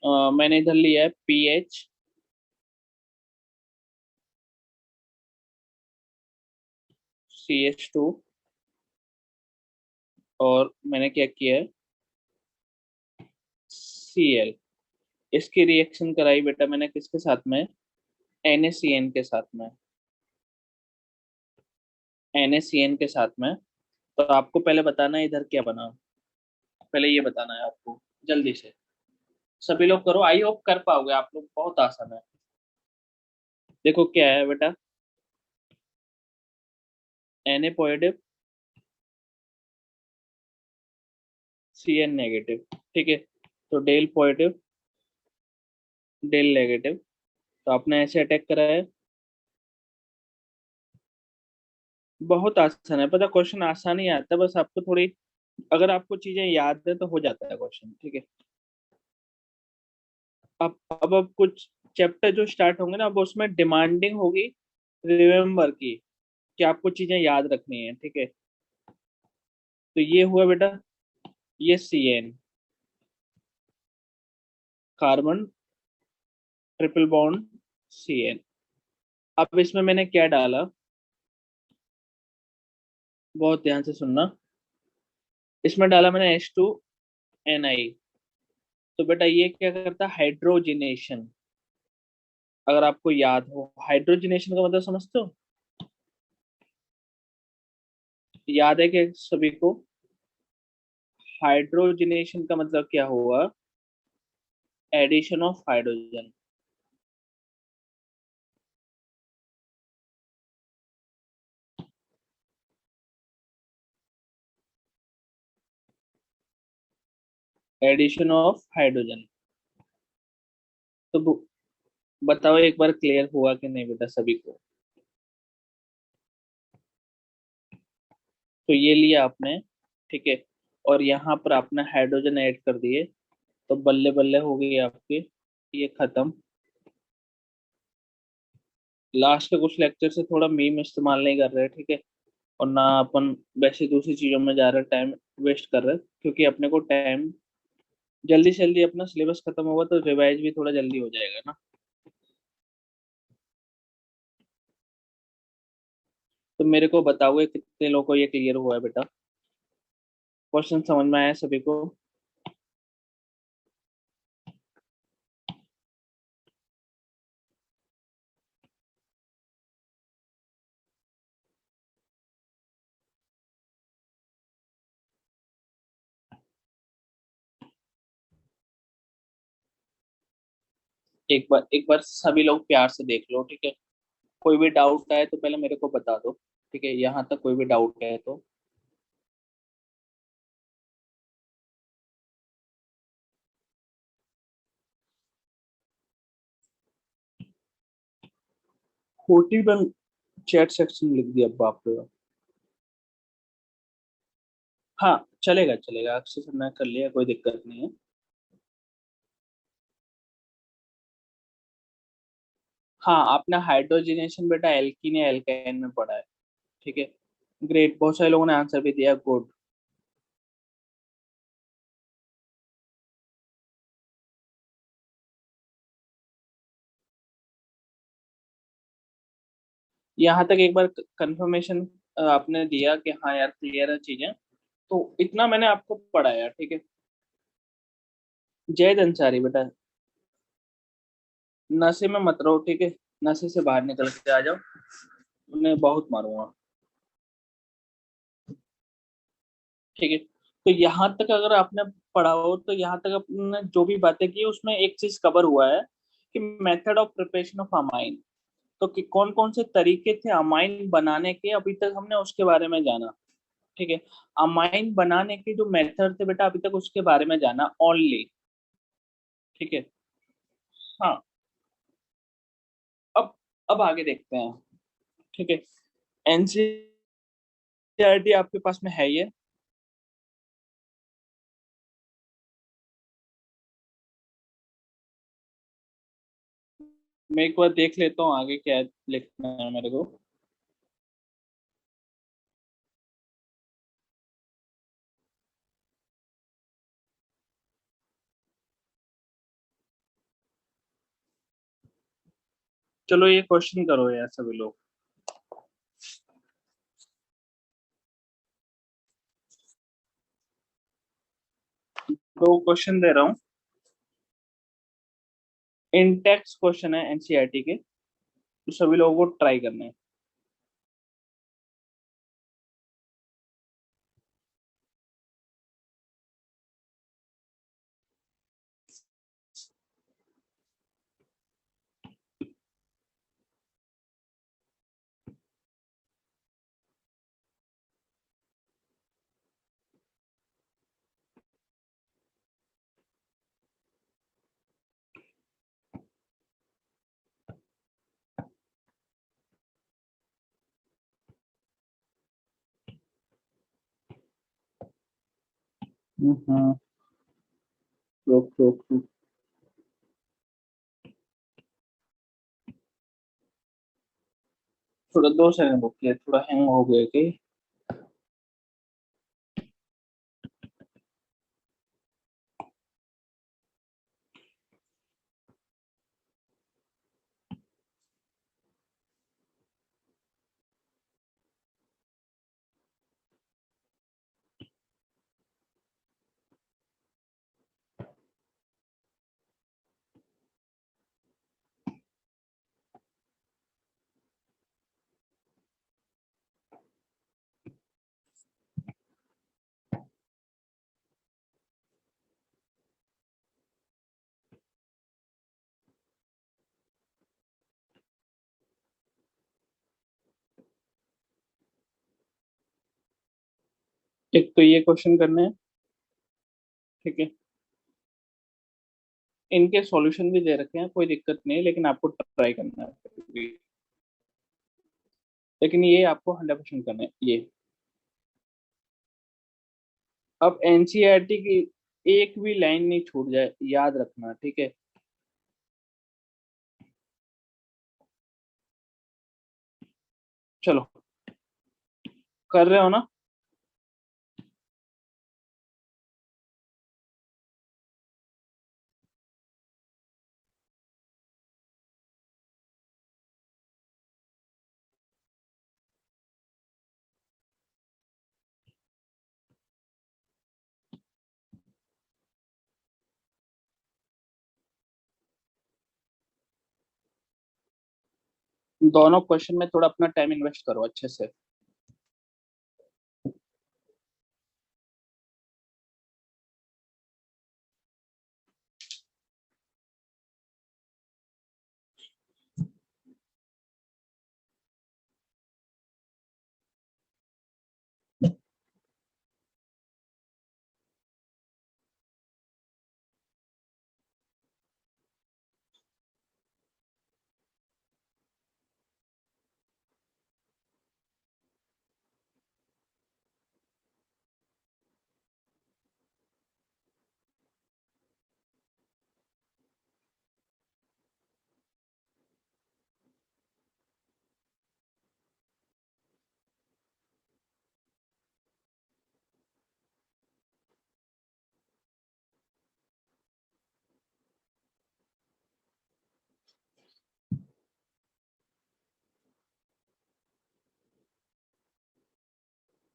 मैंने इधर लिया है पीएच, CH2, और मैंने क्या किया है, Cl। इसकी रिएक्शन कराई बेटा मैंने किसके साथ में, NaCN के साथ में, NaCN के साथ में। तो आपको पहले बताना है इधर क्या बना, पहले ये बताना है आपको जल्दी से। सभी लोग करो, आई होप कर पाओगे आप लोग, बहुत आसान है। देखो क्या है बेटा, Na पॉजिटिव, Cn नेगेटिव, ठीक है। तो डेल पॉजिटिव, डेल नेगेटिव, तो आपने ऐसे अटैक करा है। बहुत आसान है, पता, क्वेश्चन आसान ही आता है, बस आपको थोड़ी, अगर आपको चीजें याद है तो हो जाता है क्वेश्चन, ठीक है। अब कुछ चैप्टर जो स्टार्ट होंगे ना, अब उसमें डिमांडिंग होगी रिमेम्बर की, कि आपको चीजें याद रखनी है, ठीक है। तो ये हुआ बेटा, ये Cn, carbon, triple bond, Cn। अब इसमें मैंने क्या डाला, बहुत ध्यान से सुनना। इसमें डाला मैंने H2Ni। तो बेटा ये क्या करता है, हाइड्रोजिनेशन। अगर आपको याद हो, हाइड्रोजिनेशन का मतलब समझते हो, याद है कि सभी को, हाइड्रोजिनेशन का मतलब क्या हुआ, addition of hydrogen. Addition of hydrogen. तो बताओ एक बार, क्लियर हुआ कि नहीं बेटा सभी को। तो ये लिया आपने, ठीक है, और यहाँ पर आपने हाइड्रोजन ऐड कर दिए, तो बल्ले बल्ले हो गई आपकी, ये खत्म। लास्ट के कुछ लेक्चर से थोड़ा मीम इस्तेमाल नहीं कर रहे, ठीक है, और ना अपन वैसे दूसरी चीजों में जा रहे, टाइम वेस्ट कर रहे, क्योंकि अपने को टाइम, जल्दी से जल्दी अपना सिलेबस खत्म होगा तो रिवाइज भी थोड़ा जल्दी हो जाएगा ना। तो मेरे को बताओगे कितने लोगों को ये क्लियर हुआ है बेटा, क्वेश्चन समझ में आया सभी को। एक बार सभी लोग प्यार से देख लो, ठीक है। कोई भी डाउट आए तो पहले मेरे को बता दो, ठीक है, यहाँ तक कोई भी डाउट है तो। फोर्टी वन चैट सेक्शन लिख दिया बाप रे बाप। हाँ, चलेगा चलेगा, अक्षय सर ने कर लिया, कोई दिक्कत नहीं है। हाँ, आपने हाइड्रोजनेशन बेटा एल्कीन या एल्केन में पढ़ा है, ठीक है। ग्रेट, बहुत सारे लोगों ने आंसर भी दिया, गुड। यहाँ तक एक बार कंफर्मेशन आपने दिया कि हाँ यार क्लियर है चीजें, तो इतना मैंने आपको पढ़ाया, ठीक है। जय अंसारी बेटा, नशे में मत रहो, ठीक है, नशे से बाहर निकल के आ जाओ, उन्हें बहुत मारूंगा, ठीक है। तो यहाँ तक अगर आपने पढ़ा हो, तो यहाँ तक आपने जो भी बातें की उसमें एक चीज कवर हुआ है, कि method of preparation of amine. तो कि कौन कौन से तरीके थे अमाइन बनाने के, अभी तक हमने उसके बारे में जाना, ठीक है। अमाइन बनाने के जो मेथड थे बेटा, अभी तक उसके बारे में जाना ओनली, ठीक है। हाँ, अब अब आगे देखते हैं, ठीक है। एनसीईआरटी आपके पास में है ये। मैं एक बार देख लेता हूँ आगे क्या लिखना है मेरे को। चलो ये क्वेश्चन करो यार सभी लोग। दो क्वेश्चन दे रहा हूँ, इन टेक्स्ट क्वेश्चन है एनसीईआरटी के, तो सभी लोगों को ट्राई करना है। हम्म। रुक रुक रुक। थोड़ा 2 सेकंड रुकिए, थोड़ा हैंग हो गया कि। एक तो ये क्वेश्चन करने हैं, ठीक है। इनके सॉल्यूशन भी दे रखे हैं, कोई दिक्कत नहीं है, लेकिन आपको ट्राई करना है फिर भी। लेकिन ये आपको 100% करना है ये। अब एनसीईआरटी की एक भी लाइन नहीं छूट जाए, याद रखना, ठीक है। चलो, कर रहे हो ना? दोनों क्वेश्चन में थोड़ा अपना टाइम इन्वेस्ट करो अच्छे से।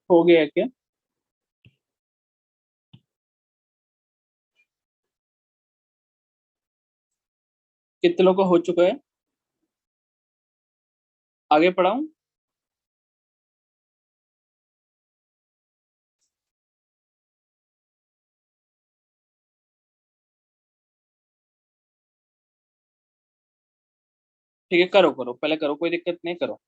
हो गया क्या? कितने लोग का हो चुका है? आगे पढ़ाऊं? ठीक है, करो करो, पहले करो, कोई दिक्कत नहीं, करो।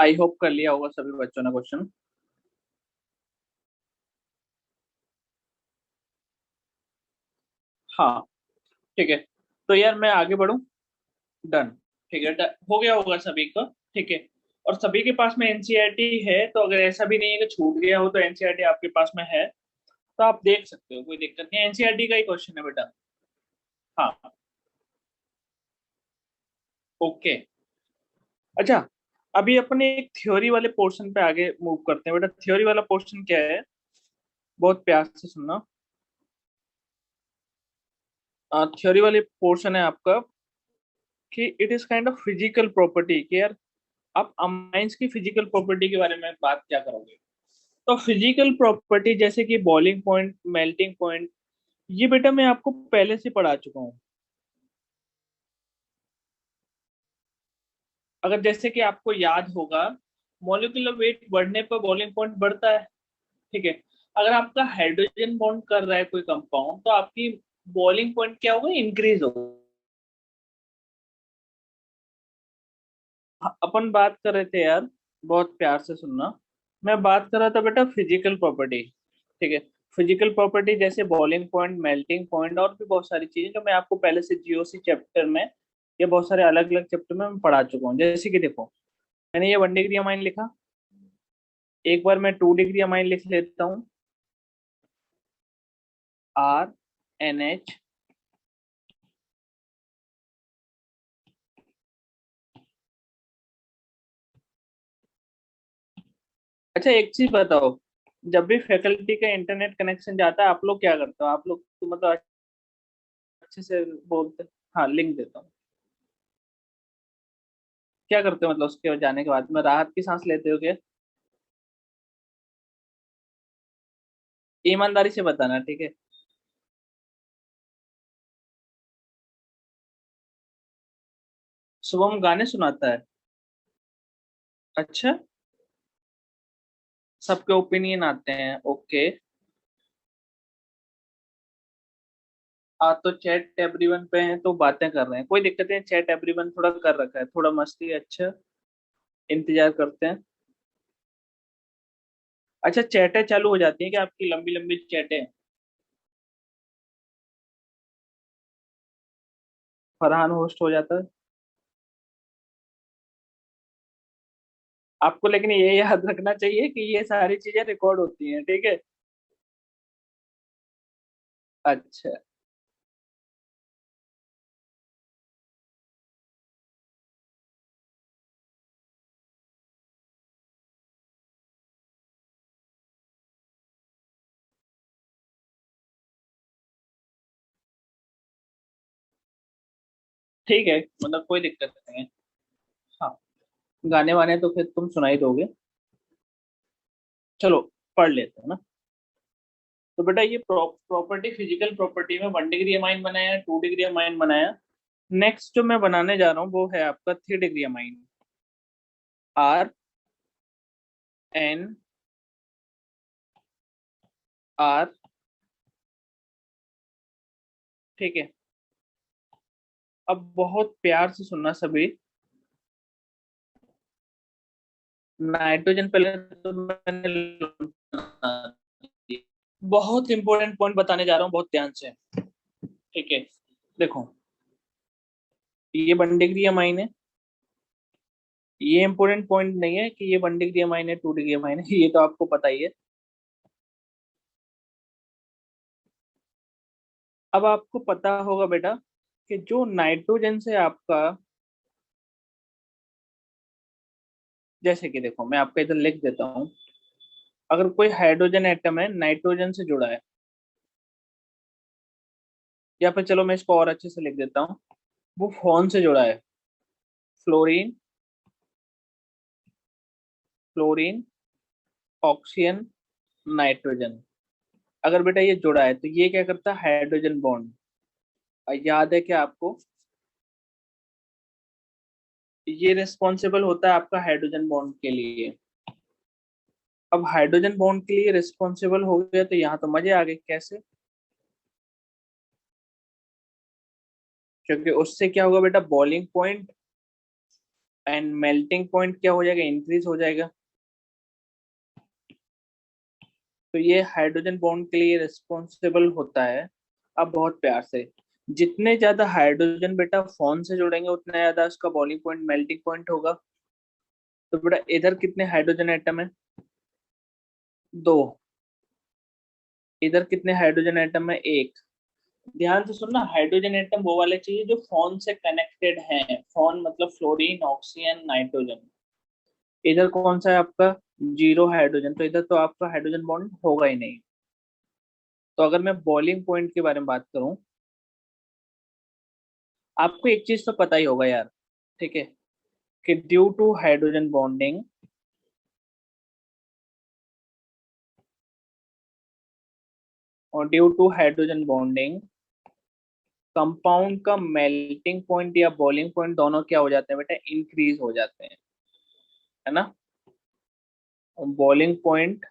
आई होप कर लिया होगा सभी बच्चों ने क्वेश्चन। हाँ ठीक है। तो यार मैं आगे बढ़ूं। डन। ठीक है, हो गया होगा सभी का। ठीक है। और सभी के पास में एनसीईआरटी है, तो अगर ऐसा भी नहीं है कि छूट गया हो तो एनसीईआरटी आपके पास में है, तो आप देख सकते हो, कोई दिक्कत नहीं। एनसीईआरटी का ही क्वेश्चन है बेटा। हाँ। ओके। अच्छा, अभी अपने एक थ्योरी वाले पोर्शन पे आगे मूव करते हैं बेटा। थ्योरी वाला पोर्शन क्या है, बहुत प्यार से सुनना। थ्योरी वाले पोर्शन है आपका कि it is kind of physical property, कि यार आप अमाइंस की फिजिकल प्रॉपर्टी के बारे में बात क्या करोगे। तो फिजिकल प्रॉपर्टी जैसे कि बॉइलिंग पॉइंट, मेल्टिंग पॉइंट, ये बेटा मैं आपको पहले से पढ़ा चुका हूँ। अगर जैसे कि आपको याद होगा, मॉलिक्यूलर वेट बढ़ने पर बॉइलिंग पॉइंट बढ़ता है। ठीक है। अगर आपका हाइड्रोजन बॉन्ड कर रहा है कोई कंपाउंड, तो आपकी बॉइलिंग पॉइंट क्या होगा, इंक्रीज होगा। अपन बात कर रहे थे यार, बहुत प्यार से सुनना। मैं बात कर रहा था बेटा फिजिकल प्रॉपर्टी। ठीक है। फिजिकल प्रॉपर्टी जैसे बॉइलिंग पॉइंट, मेल्टिंग पॉइंट, और भी बहुत सारी चीजें जो मैं आपको पहले से जीओसी चैप्टर में या बहुत सारे अलग अलग चैप्टर में मैं पढ़ा चुका हूँ। जैसे कि देखो, मैंने ये 1 डिग्री अमाइन लिखा, एक बार मैं 2 डिग्री अमाइन लिख लेता हूँ। RNH। अच्छा एक चीज बताओ, जब भी फैकल्टी का इंटरनेट कनेक्शन जाता है, आप लोग क्या करते हो? आप लोग तो मतलब अच्छे से बोलते। हाँ, लिंक देता हूँ। क्या करते हो मतलब उसके जाने के बाद में राहत की सांस लेते हो क्या? ईमानदारी से बताना, ठीक है। शुभम गाने सुनाता है? अच्छा। सबके ओपिनियन आते हैं, ओके। तो चैट एवरीवन पे हैं तो बातें कर रहे हैं, कोई दिक्कत नहीं। चैट एवरीवन थोड़ा कर रखा है, थोड़ा मस्ती, अच्छा। इंतजार करते हैं। अच्छा, चैटें चालू हो जाती हैं कि आपकी लंबी लंबी चैटें? फरहान होस्ट हो जाता है। आपको लेकिन ये याद रखना चाहिए कि ये सारी चीजें रिकॉर्ड होती हैं, ठीक है। अच्छा। ठीक है, मतलब कोई दिक्कत नहीं है। हाँ, गाने वाने तो फिर तुम सुनाई दोगे। चलो, पढ़ लेते हैं ना। तो बेटा ये प्रॉपर्टी, फिजिकल प्रॉपर्टी में 1 डिग्री अमाइन बनाया, 2 डिग्री अमाइन बनाया। नेक्स्ट जो मैं बनाने जा रहा हूँ वो है आपका 3 डिग्री अमाइन। RNR। ठीक है। अब बहुत प्यार से सुनना सभी। नाइट्रोजन पहले तो मैंने बहुत इंपॉर्टेंट पॉइंट बताने जा रहा हूँ, बहुत ध्यान से। ठीक है। देखो, ये 1 डिग्री अमाइन है। ये इंपॉर्टेंट पॉइंट नहीं है कि ये 1 डिग्री अमाइन है, 2 डिग्री अमाइन है, ये तो आपको पता ही है। अब आपको पता होगा बेटा कि जो नाइट्रोजन से आपका, जैसे कि देखो मैं आपको इधर लिख देता हूँ। अगर कोई हाइड्रोजन एटम है, नाइट्रोजन से जुड़ा है, या फिर चलो मैं इसको और अच्छे से लिख देता हूँ, वो फोन से जुड़ा है। Fluorine, fluorine, oxygen, nitrogen. अगर बेटा ये जुड़ा है तो ये क्या करता है, हाइड्रोजन बॉन्ड। याद है क्या आपको? ये रिस्पॉन्सिबल होता है आपका हाइड्रोजन बॉन्ड के लिए। अब हाइड्रोजन बॉन्ड के लिए रिस्पॉन्सिबल हो गया तो यहाँ तो मजे आ गए। कैसे? क्योंकि उससे क्या होगा बेटा, boiling point and melting point क्या हो जाएगा, इंक्रीज हो जाएगा। तो ये हाइड्रोजन बॉन्ड के लिए रिस्पॉन्सिबल होता है। अब बहुत प्यार से, जितने ज्यादा हाइड्रोजन बेटा फोन से जुड़ेंगे उतना ज्यादा उसका बॉइलिंग पॉइंट, मेल्टिंग पॉइंट होगा। तो बेटा इधर कितने हाइड्रोजन एटम है, दो। इधर कितने हाइड्रोजन एटम है, एक। ध्यान से सुनना, हाइड्रोजन एटम वो वाले चाहिए जो फोन से कनेक्टेड हैं। फोन मतलब फ्लोरीन, ऑक्सीजन, नाइट्रोजन। इधर कौन सा है आपका, जीरो हाइड्रोजन, तो इधर तो आपका हाइड्रोजन बॉन्ड होगा ही नहीं। तो अगर मैं बॉइलिंग पॉइंट के बारे में बात करूं, आपको एक चीज तो पता ही होगा यार, ठीक है, कि ड्यू टू हाइड्रोजन बॉन्डिंग, और due to hydrogen bonding compound का मेल्टिंग पॉइंट या बॉइलिंग पॉइंट दोनों क्या हो जाते हैं बेटा, इंक्रीज हो जाते हैं, है ना। Boiling point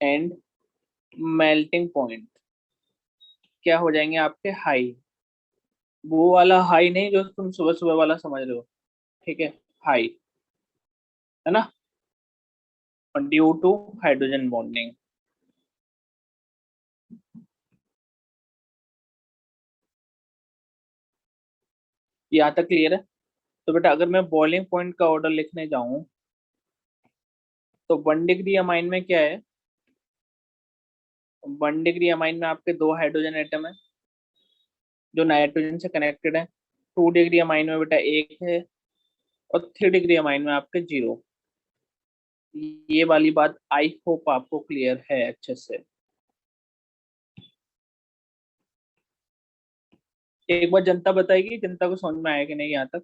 and melting point क्या हो जाएंगे आपके, हाई। वो वाला हाई नहीं जो तुम सुबह सुबह वाला समझ रहे हो, ठीक है, हाई, है ना, ड्यू टू हाइड्रोजन बॉन्डिंग। यहाँ तक क्लियर है। तो बेटा अगर मैं बॉइलिंग पॉइंट का ऑर्डर लिखने जाऊं, तो 1 डिग्री अमाइन में क्या है, 1 डिग्री अमाइन में आपके दो हाइड्रोजन एटम है जो नाइट्रोजन से कनेक्टेड है। 2 डिग्री अमाइन में बेटा एक है, और 3 डिग्री अमाइन में आपके जीरो। ये वाली बात आई होप आपको क्लियर है अच्छे से। एक बार जनता बताएगी, जनता को समझ में आया कि नहीं यहाँ तक।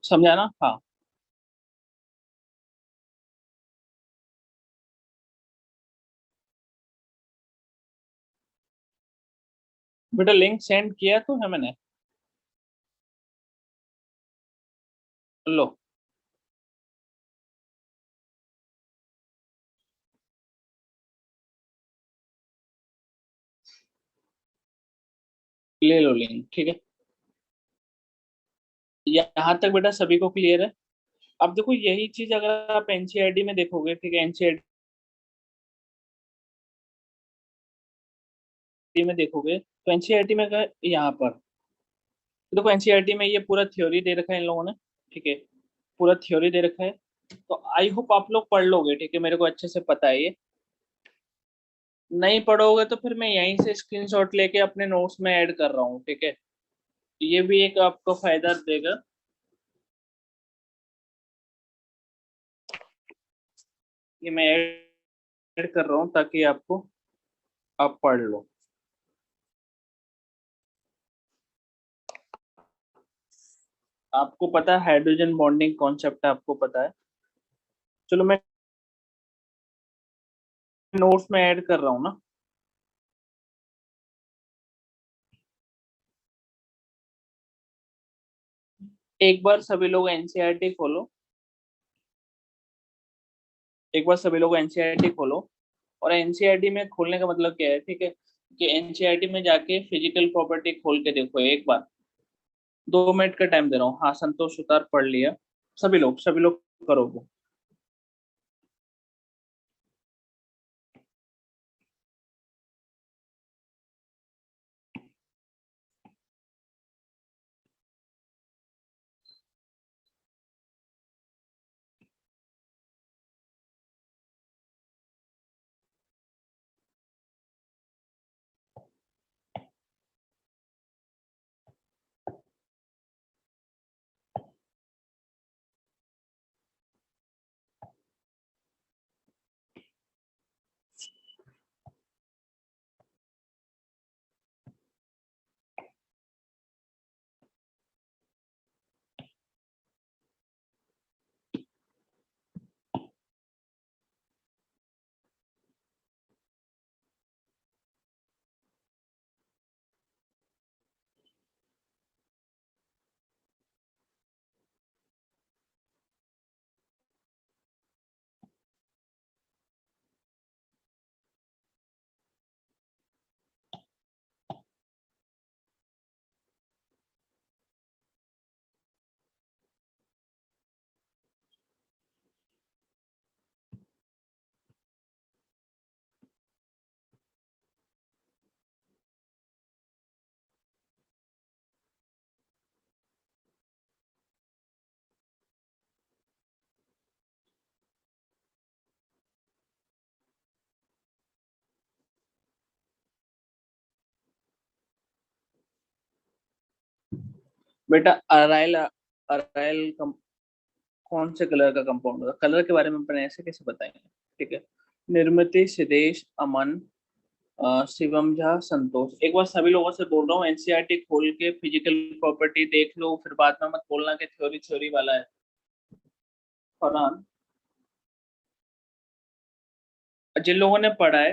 समझा ना, हाँ। बेटा लिंक सेंड किया तो है मैंने, लो। ले लो लिंक, ठीक है। यहाँ तक बेटा सभी को क्लियर है। अब देखो यही चीज अगर आप एनसीईआरटी में देखोगे, ठीक है, एनसीईआरटी में देखोगे तो एनसीईआरटी में यहाँ पर तो देखो एनसीईआरटी में ये पूरा थ्योरी दे रखा है इन लोगों ने, ठीक है, पूरा थ्योरी दे रखा है। तो आई होप आप लोग पढ़ लोगे, ठीक है, मेरे को अच्छे से पता है ये। नहीं पढ़ोगे तो फिर मैं यहीं से स्क्रीनशॉट लेके अपने नोट्स में ऐड कर रहा हूँ, ठीक है। ये भी एक आपको फायदा देगा। ये मैं ऐड कर रहा हूँ ताकि आपको, आप पढ़ लो। आपको पता है हाइड्रोजन बॉन्डिंग कॉन्सेप्ट है, आपको पता है। चलो मैं नोट्स में ऐड कर रहा हूँ ना। एक बार सभी लोग एनसीईआरटी खोलो, एक बार सभी लोग एनसीईआरटी खोलो। और एनसीईआरटी में खोलने का मतलब क्या है, ठीक है, कि एनसीईआरटी में जाके फिजिकल प्रॉपर्टी खोल के देखो एक बार। 2 मिनट का टाइम दे रहा हूँ, हाँ संतोष सुतार पढ़ लिया, सभी लोग करो वो। बेटा अराइल, अराइल कौन से कलर का कंपाउंड होगा? कलर के बारे में अपन ऐसे कैसे बताएंगे? ठीक है। निर्मिति, सिद्धेश, अमन, शिवम झा, संतोष। एक बार सभी लोगों से बोल रहा हूँ, एनसीईआरटी खोल के फिजिकल प्रॉपर्टी देख लो, फिर बाद में मत बोलना कि थ्योरी थ्योरी वाला है। फरहान, जिन लोगों ने पढ़ा है,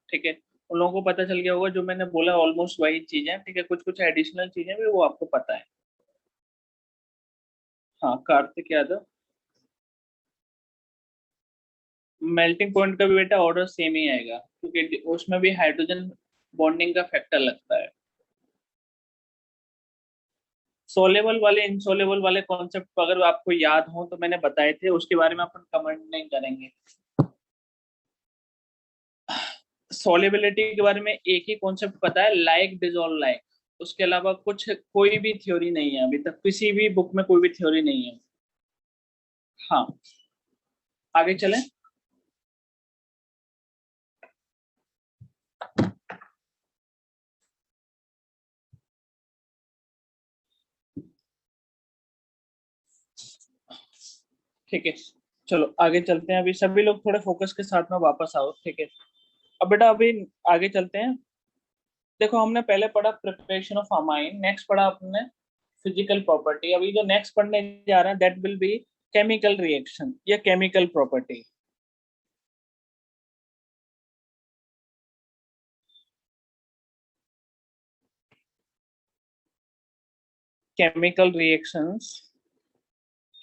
ठीक है, उन लोगों को पता चल गया होगा, जो मैंने बोला ऑलमोस्ट वही चीजें, ठीक है, कुछ कुछ एडिशनल चीजें भी वो आपको पता है। हाँ, कार्तिक यादव। मेल्टिंग पॉइंट का भी बेटा ऑर्डर सेम ही आएगा, क्योंकि उसमें भी हाइड्रोजन बॉन्डिंग का फैक्टर लगता है। सोलेबल वाले इनसोलेबल वाले कॉन्सेप्ट अगर आपको याद हो तो मैंने बताए थे, उसके बारे में अपन कमेंट नहीं करेंगे। सोलेबिलिटी के बारे में एक ही कॉन्सेप्ट पता है, लाइक डिजोल्व लाइक। उसके अलावा कुछ कोई भी थ्योरी नहीं है अभी तक, किसी भी बुक में कोई भी थ्योरी नहीं है। हाँ, आगे चलें। ठीक है, चलो आगे चलते हैं। अभी सभी लोग थोड़े फोकस के साथ में वापस आओ, ठीक है। अब बेटा अभी आगे चलते हैं। देखो, हमने पहले पढ़ा प्रिपरेशन ऑफ अमाइन, नेक्स्ट पढ़ा अपने फिजिकल प्रॉपर्टी। अभी जो नेक्स्ट पढ़ने जा रहे हैं that will be chemical reaction या केमिकल प्रॉपर्टी। केमिकल रिएक्शंस,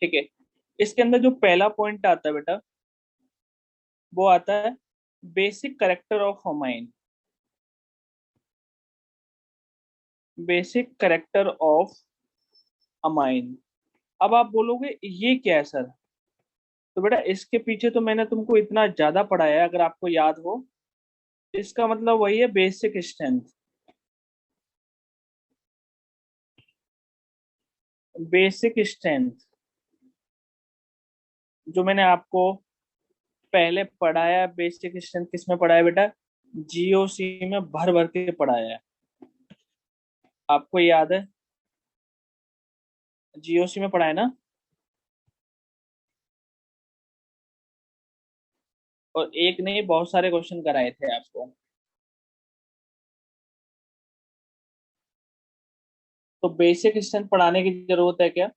ठीक है। इसके अंदर जो पहला पॉइंट आता है बेटा, वो आता है basic character of amine. Basic character of amine. अब आप बोलोगे ये क्या है सर? तो बेटा इसके पीछे तो मैंने तुमको इतना ज्यादा पढ़ाया है, अगर आपको याद हो। इसका मतलब वही है, बेसिक स्ट्रेंथ। बेसिक स्ट्रेंथ जो मैंने आपको पहले पढ़ाया, बेसिक स्ट्रेंथ किस में पढ़ाया बेटा? जीओसी में भर भर के पढ़ाया है। आपको याद है? जीओसी में पढ़ाया ना? और एक नहीं, बहुत सारे क्वेश्चन कराए थे आपको। तो बेसिक स्ट्रेंथ पढ़ाने की जरूरत है क्या?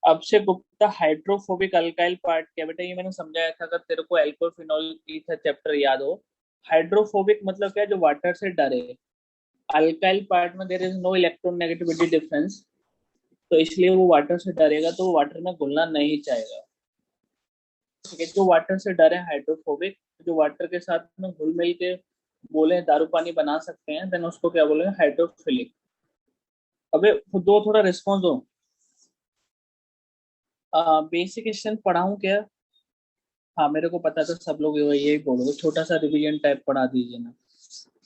Akshay Gupta, hydrophobic alkyl part क्या बेटा? ये मैंने समझाया था, अगर तेरे को एल्कोहल फिनोल ईथर चैप्टर याद हो। हाइड्रोफोबिक मतलब क्या है? जो वाटर से डरे। अल्काइल पार्ट में there is no electronegativity difference, तो इसलिए वो वाटर से डरेगा, तो वो वाटर में घुलना नहीं चाहेगा। ठीक है, जो वाटर से डरे हाइड्रोफोबिक, जो वाटर के साथ में घुल मिल के बोले दारू पानी बना सकते हैं, देन उसको क्या बोलेंगे? हाइड्रोफिलिक। अबे दो, थोड़ा रिस्पॉन्स दो। बेसिक क्वेश्चन पढ़ाऊं क्या? हाँ, मेरे को पता था सब लोग यही बोलोगे, छोटा सा रिवीजन टाइप पढ़ा दीजिए ना।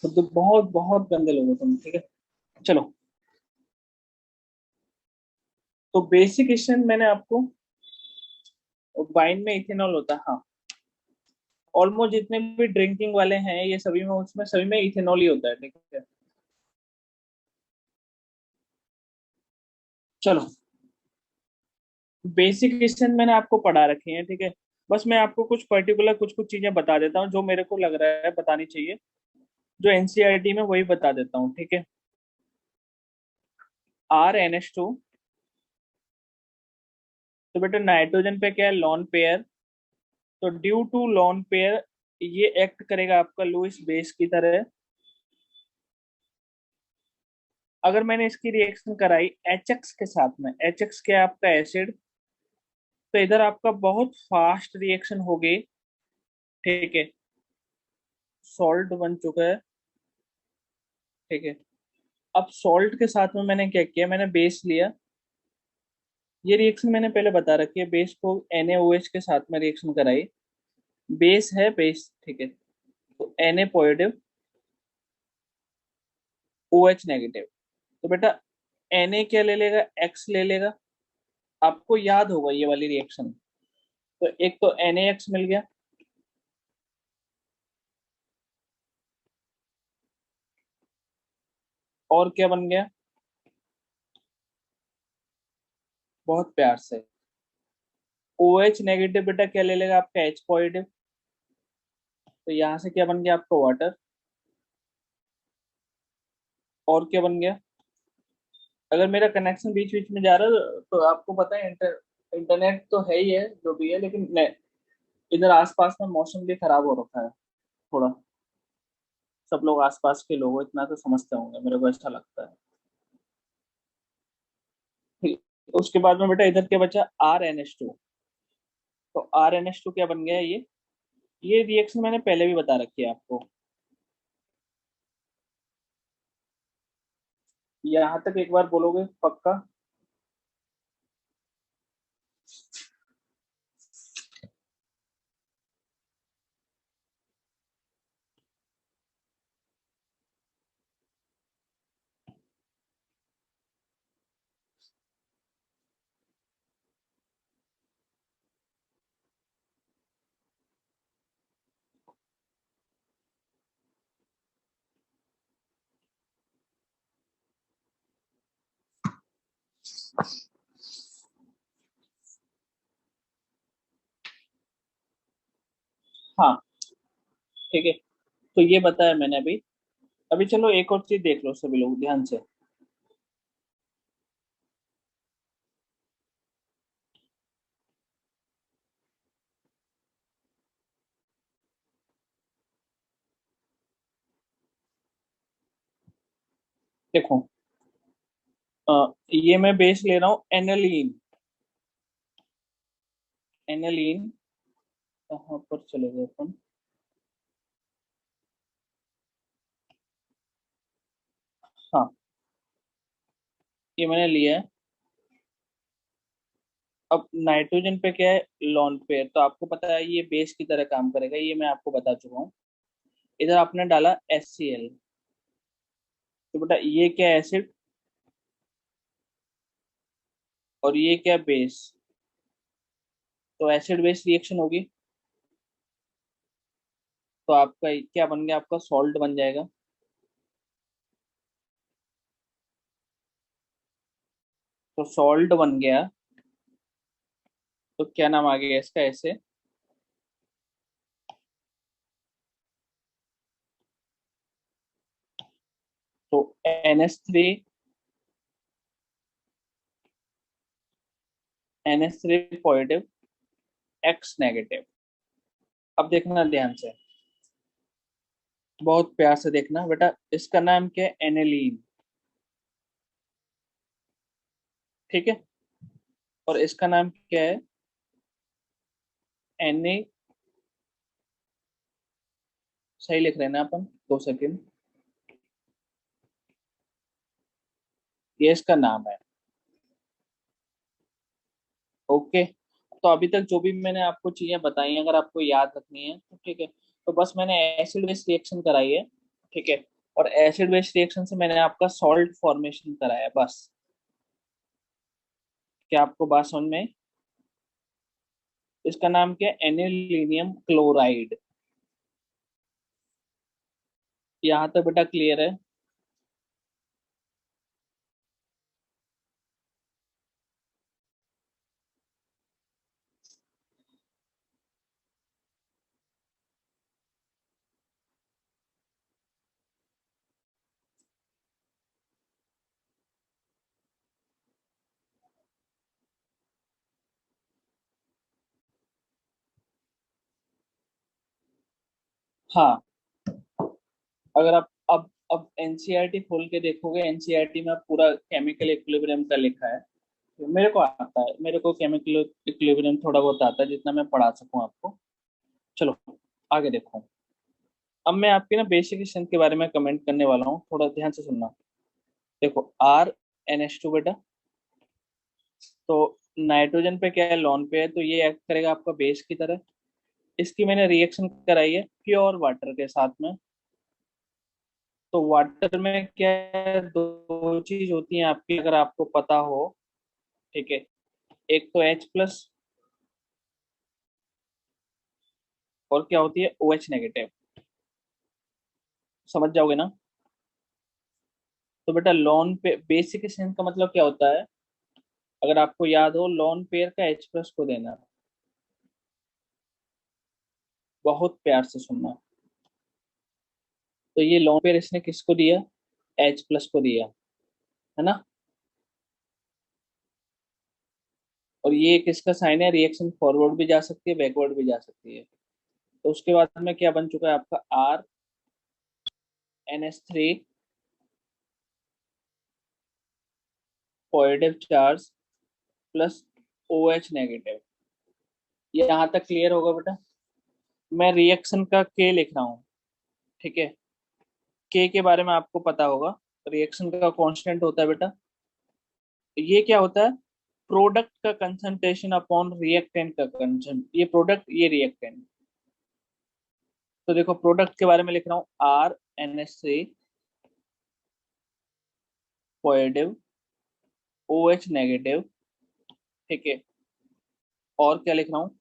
तो बहुत बहुत गंदे लोग हो तुम, ठीक है। चलो, तो बेसिक क्वेश्चन मैंने आपको, वाइन में इथेनॉल होता है, हाँ। ऑलमोस्ट जितने भी ड्रिंकिंग वाले हैं ये सभी में, उसमें सभी में इथेनॉल ही होता है, ठीक है। चलो, बेसिक क्वेश्चन मैंने आपको पढ़ा रखे हैं, ठीक है। बस मैं आपको कुछ पर्टिकुलर कुछ कुछ चीजें बता देता हूँ जो मेरे को लग रहा है बतानी चाहिए, जो एनसीईआरटी में वही बता देता हूँ, ठीक है। RnH2, तो बेटा नाइट्रोजन पे क्या है? Lone pair. तो ड्यू टू लॉन पेयर ये एक्ट करेगा आपका लुईस बेस की तरह। अगर मैंने इसकी रिएक्शन कराई HX के साथ में, HX क्या है आपका? एसिड। तो इधर आपका बहुत फास्ट रिएक्शन होगी, ठीक है। सॉल्ट बन चुका है, ठीक है। अब सॉल्ट के साथ में मैंने क्या किया? मैंने बेस लिया। ये रिएक्शन मैंने पहले बता रखी है, बेस को NaOH के साथ में रिएक्शन कराई। बेस है बेस, ठीक है। तो Na पॉजिटिव, OH नेगेटिव। तो बेटा Na क्या ले लेगा, X ले लेगा। आपको याद होगा ये वाली रिएक्शन। तो एक तो NaX मिल गया, और क्या बन गया, बहुत प्यार से, OH नेगेटिव बेटा क्या ले लेगा आपका H पॉजिटिव। तो यहाँ से क्या बन गया आपका वाटर, और क्या बन गया। अगर मेरा कनेक्शन बीच बीच में जा रहा है तो आपको पता है इंटरनेट तो है ही है जो भी है, लेकिन इधर आसपास में मौसम भी खराब हो रखा है थोड़ा। सब लोग आसपास के लोग इतना तो समझते होंगे, मेरे को ऐसा लगता है। ठीक। उसके बाद में बेटा इधर क्या बचा, RNH2। तो RNH2 क्या बन गया ये रिएक्शन मैंने पहले भी बता रखी है आपको। यहाँ तक एक बार बोलोगे पक्का। हाँ ठीक है, तो ये बताया मैंने अभी। अभी चलो एक और चीज देख लो सभी लोग ध्यान से। देखो ये मैं बेस ले रहा हूँ एनालीन। एनालीन कहाँ पर चले गए अपन। हाँ, ये मैंने लिया है। अब नाइट्रोजन पे क्या है, लॉन पेयर, तो आपको पता है ये बेस की तरह काम करेगा, ये मैं आपको बता चुका हूँ। इधर आपने डाला HCl। तो बेटा ये क्या एसिड, और ये क्या बेस, तो एसिड बेस रिएक्शन होगी। तो आपका क्या बन गया, आपका सॉल्ट बन जाएगा। तो सॉल्ट बन गया, तो क्या नाम आ गया इसका ऐसे। तो NH3 पॉजिटिव, X नेगेटिव। अब देखना ध्यान से, बहुत प्यार से देखना बेटा, इसका नाम क्या है, एनेलीन। ठीक है, और इसका नाम क्या है, Na। सही लिख रहे हैं ना अपन, 2 सेकेंड। ये इसका नाम है। ओके। तो अभी तक जो भी मैंने आपको चीजें बताई हैं, अगर आपको याद रखनी है तो ठीक है। तो बस मैंने एसिड बेस रिएक्शन कराई है, ठीक है। और एसिड बेस रिएक्शन से मैंने आपका सॉल्ट फॉर्मेशन कराया है, बस। क्या आपको बात समझ में आई? इसका नाम क्या है, एनिलीनियम क्लोराइड। यहाँ तक बेटा क्लियर है। हाँ, अगर आप अब एनसीईआरटी खोल के देखोगे, एनसीईआरटी में पूरा केमिकल इक्विलिब्रियम का लिखा है। तो मेरे को आता है, मेरे को केमिकल इक्विलिब्रियम थोड़ा बहुत आता है, जितना मैं पढ़ा सकूं आपको। चलो आगे देखो। अब मैं आपके ना बेसिक स्ट्रेंथ के बारे में कमेंट करने वाला हूँ, थोड़ा ध्यान से सुनना। देखो RNH2 बेटा, तो नाइट्रोजन पे क्या है, लॉन पे है, तो ये एक्ट करेगा आपका बेस की तरह। इसकी मैंने रिएक्शन कराई है प्योर वाटर के साथ में। तो वाटर में क्या है, दो चीज होती हैं आपकी, अगर आपको पता हो। ठीक है। एक तो H+, और क्या होती है, OH-। समझ जाओगे ना। तो बेटा लॉन पे बेसिक स्ट्रेंथ का मतलब क्या होता है, अगर आपको याद हो, लॉन पेयर का H+ को देना। बहुत प्यार से सुनना। तो ये लॉन पेयर इसने किसको दिया, H+ को दिया, है ना। और ये किसका साइन है, रिएक्शन फॉरवर्ड भी जा सकती है, बैकवर्ड भी जा सकती है। तो उसके बाद में क्या बन चुका है आपका, RNH3 positive charge plus OH-। ये यहाँ तक क्लियर होगा बेटा। मैं रिएक्शन का के लिख रहा हूँ। ठीक है। के बारे में आपको पता होगा, रिएक्शन का कांस्टेंट होता है बेटा। ये क्या होता है, प्रोडक्ट का कंसंट्रेशन अपॉन रिएक्टेंट का कंसंट, ये प्रोडक्ट ये रिएक्टेंट। तो देखो प्रोडक्ट के बारे में लिख रहा हूँ, RNH3 पॉजिटिव OH-। ठीक है। और क्या लिख रहा हूँ,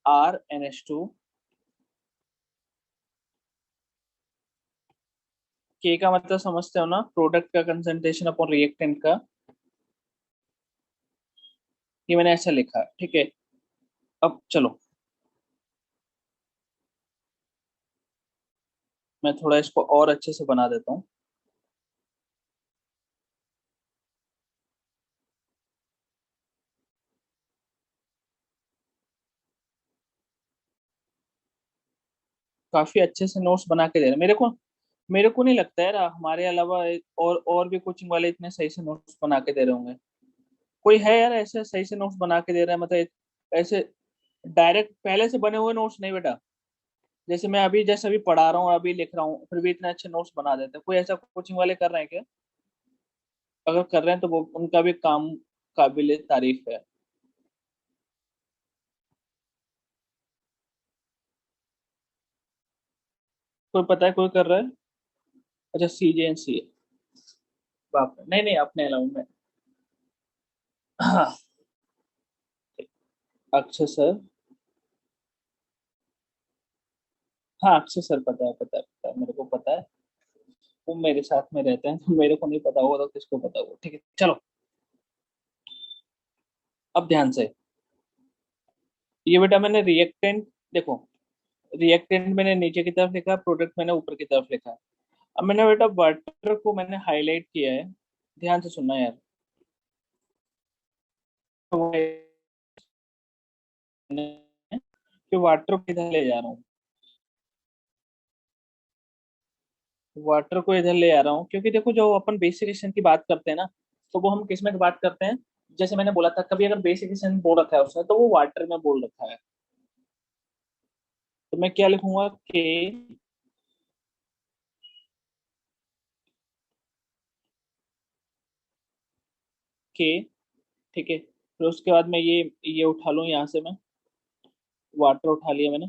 RNH2। के का मतलब समझते हो ना, प्रोडक्ट का कंसंट्रेशन अपॉन रिएक्टेंट का। ये मैंने ऐसा लिखा है। ठीक है। अब चलो, मैं थोड़ा इसको और अच्छे से बना देता हूँ। काफी अच्छे से नोट्स बना के दे रहे हैं मेरे को नहीं लगता यार हमारे अलावा और भी कोचिंग वाले इतने सही से नोट्स बना के दे रहे होंगे। कोई है यार ऐसे सही से नोट्स बना के दे रहा है, मतलब ऐसे डायरेक्ट पहले से बने हुए नोट्स नहीं बेटा। जैसे मैं अभी जैसे अभी पढ़ा रहा हूँ, अभी लिख रहा हूँ, फिर भी इतने अच्छे नोट्स बना देते हैं। कोई ऐसा कोचिंग वाले कर रहे हैं क्या? अगर कर रहे हैं तो वो उनका भी काम काबिल तारीफ है। कोई पता है कोई कर रहा है? अच्छा, CJNC है। बाप रे, नहीं नहीं अपने अलाउंड में। हाँ। अक्षय सर। हाँ अक्षय सर, पता है मेरे को पता है। वो मेरे साथ में रहते हैं, तो मेरे को नहीं पता होगा तो किसको पता होगा। ठीक है चलो। अब ध्यान से, ये बेटा मैंने रिएक्टेंट, देखो रिएक्टेंट मैंने नीचे की तरफ लिखा, प्रोडक्ट मैंने ऊपर की तरफ लिखा। अब मैंने बेटा वाटर को मैंने हाईलाइट किया है। ध्यान से सुनना यार। तो कि वाटर को इधर ले जा रहा हूँ, वाटर को इधर ले आ रहा हूँ, क्योंकि देखो जो अपन बेसिक क्वेश्चन की बात करते हैं ना, तो वो हम किस में बात करते हैं। जैसे मैंने बोला था, कभी अगर बेसिक क्वेश्चन बोल रखा है उसने, तो वो वाटर में बोल रखा है। तो मैं क्या लिखूंगा, के। के। ठीक है। फिर उसके बाद में ये उठा लूँ यहाँ से मैं, वाटर उठा लिया मैंने।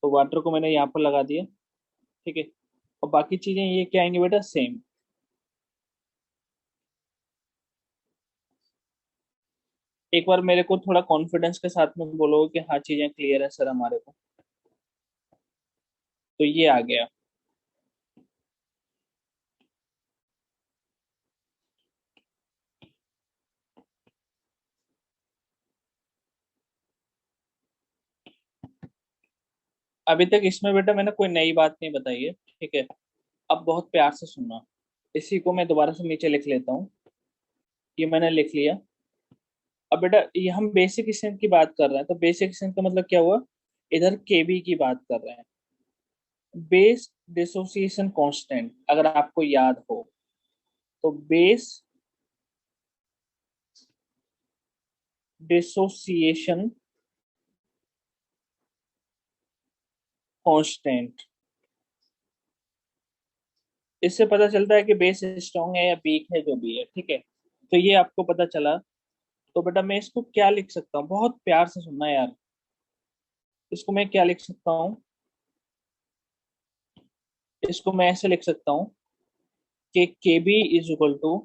तो वाटर को मैंने यहाँ पर लगा दिया। ठीक है। और बाकी चीजें ये क्या आएंगे बेटा, सेम। एक बार मेरे को थोड़ा कॉन्फिडेंस के साथ में बोलो कि हाँ चीजें क्लियर है सर हमारे को। तो ये आ गया। अभी तक इसमें बेटा मैंने कोई नई बात नहीं बताई है। ठीक है। अब बहुत प्यार से सुनना। इसी को मैं दोबारा से नीचे लिख लेता हूँ। ये मैंने लिख लिया। अब बेटा ये हम बेसिक स्ट्रेंथ की बात कर रहे हैं, तो बेसिक स्ट्रेंथ का मतलब क्या हुआ, इधर केबी की बात कर रहे हैं। बेस डिसोसिएशन कांस्टेंट अगर आपको याद हो, तो बेस डिसोसिएशन कांस्टेंट, इससे पता चलता है कि बेस स्ट्रांग है या वीक है, जो भी है। ठीक है। तो ये आपको पता चला। तो बेटा मैं इसको क्या लिख सकता हूँ, बहुत प्यार से सुनना यार। इसको मैं क्या लिख सकता हूँ, इसको मैं ऐसे लिख सकता हूँ कि के बी इज इक्वल टू,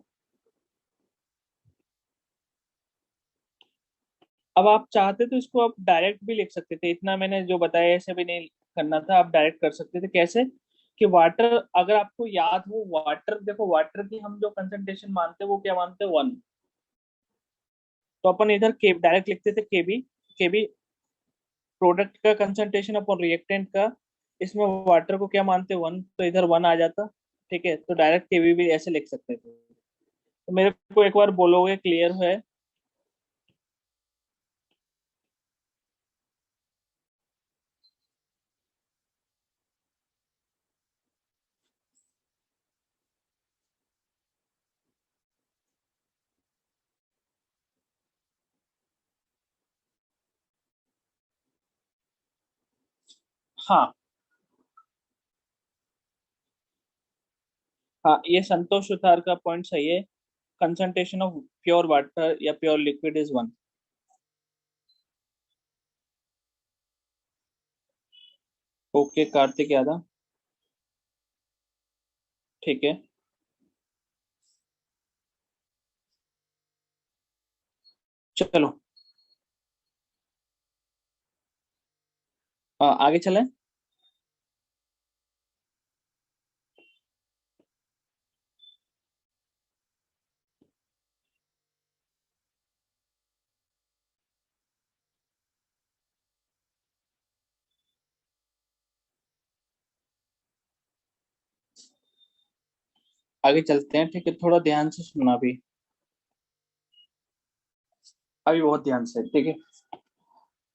अब आप चाहते तो इसको आप डायरेक्ट भी लिख सकते थे, इतना मैंने जो बताया ऐसे भी नहीं करना था, आप डायरेक्ट कर सकते थे। कैसे? कि वाटर, अगर आपको याद हो, वाटर देखो, वाटर की हम जो कंसंट्रेशन मानते हैं वो क्या मानते हैं, 1। तो अपन इधर के डायरेक्ट लिखते थे केबी, केबी प्रोडक्ट का कंसंट्रेशन अपन रिएक्टेंट का, इसमें वाटर को क्या मानते हैं, 1, तो इधर 1 आ जाता। ठीक है, तो डायरेक्ट केबी भी ऐसे लिख सकते थे। तो मेरे को एक बार बोलोगे क्लियर है? हाँ, हाँ, ये संतोष सुतार का पॉइंट सही है। कंसंट्रेशन ऑफ प्योर वाटर या pure liquid is 1। Okay Kartik Yadav. ठीक है, चलो आगे चलें। आगे चलते हैं, ठीक है, थोड़ा ध्यान से सुनना भी, अभी बहुत ध्यान से, ठीक है।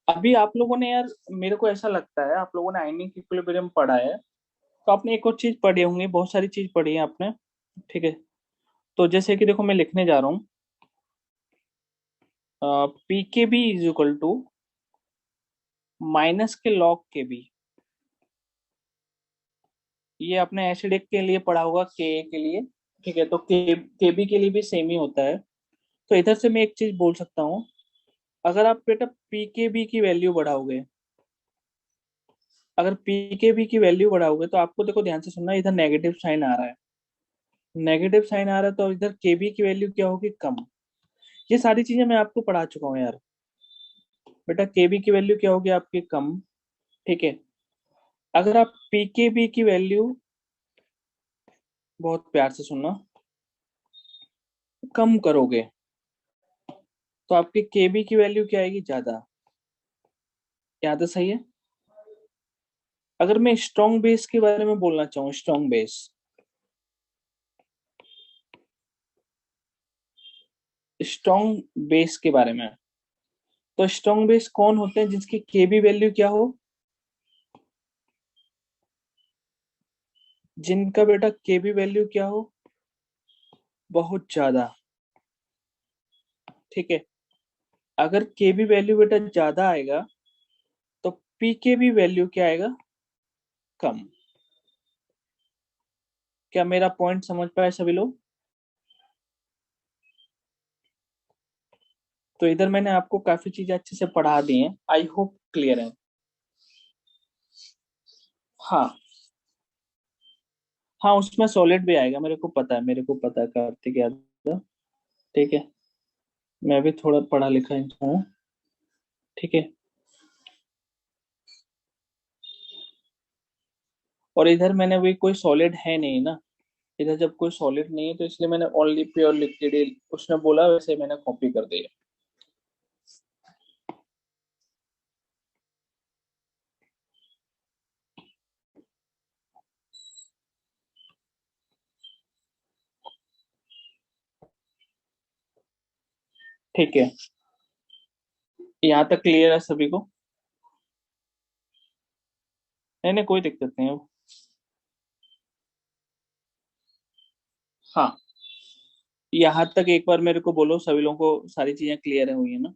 अभी आप लोगों ने यार, मेरे को ऐसा लगता है आप लोगों ने आयनिक इक्विलिब्रियम पढ़ा है, तो आपने एक और चीज पढ़ी होंगी, बहुत सारी चीज पढ़ी है आपने। ठीक है, तो जैसे कि देखो मैं लिखने जा रहा हूँ, P K B is equal to minus के लॉग के बी। ये आपने एसिडिक के लिए पढ़ा होगा, के लिए। ठीक है, तो के बी के लिए भी सेम ही होता है। तो इधर से मैं एक चीज बोल सकता हूँ, अगर आप बेटा पी के बी की वैल्यू बढ़ाओगे, अगर पी के बी की वैल्यू बढ़ाओगे तो आपको देखो ध्यान से सुनना, इधर नेगेटिव साइन आ रहा है, नेगेटिव साइन आ रहा है, तो इधर के बी की वैल्यू क्या होगी, कम। ये सारी चीजें मैं आपको पढ़ा चुका हूँ यार। बेटा के बी की वैल्यू क्या होगी आपकी, कम। ठीक है, अगर आप पी के बी की वैल्यू, बहुत प्यार से सुनना, कम करोगे तो आपकी के बी की वैल्यू क्या आएगी, ज्यादा। यहाँ तो सही है। अगर मैं स्ट्रॉन्ग बेस के बारे में बोलना चाहूँ, स्ट्रॉन्ग बेस, स्ट्रॉन्ग बेस के बारे में, तो स्ट्रॉन्ग बेस कौन होते हैं जिसकी केबी वैल्यू क्या हो, जिनका बेटा केबी वैल्यू क्या हो, बहुत ज्यादा। ठीक है, अगर केबी वैल्यू बेटा ज्यादा आएगा तो पी के भी वैल्यू क्या आएगा, कम। क्या मेरा पॉइंट समझ पाए सभी लोग? तो इधर मैंने आपको काफी चीजें अच्छे से पढ़ा दी हैं, आई होप क्लियर है। हाँ, हाँ, उसमें सॉलिड भी आएगा, मेरे को पता है, मेरे को पता है कार्तिक यादव। ठीक है, मैं भी थोड़ा पढ़ा लिखा इंसान हूँ। ठीक है, और इधर मैंने भी कोई सॉलिड है नहीं ना, इधर जब कोई सॉलिड नहीं है तो इसलिए मैंने ओनली प्योर लिक्विड उसने बोला, वैसे मैंने कॉपी कर दिया। ठीक है, यहाँ तक क्लियर है सभी को? नहीं, नहीं, कोई दिक्कत नहीं है। हाँ, यहाँ तक एक बार मेरे को बोलो, सभी लोगों को सारी चीजें क्लियर हुई है ना?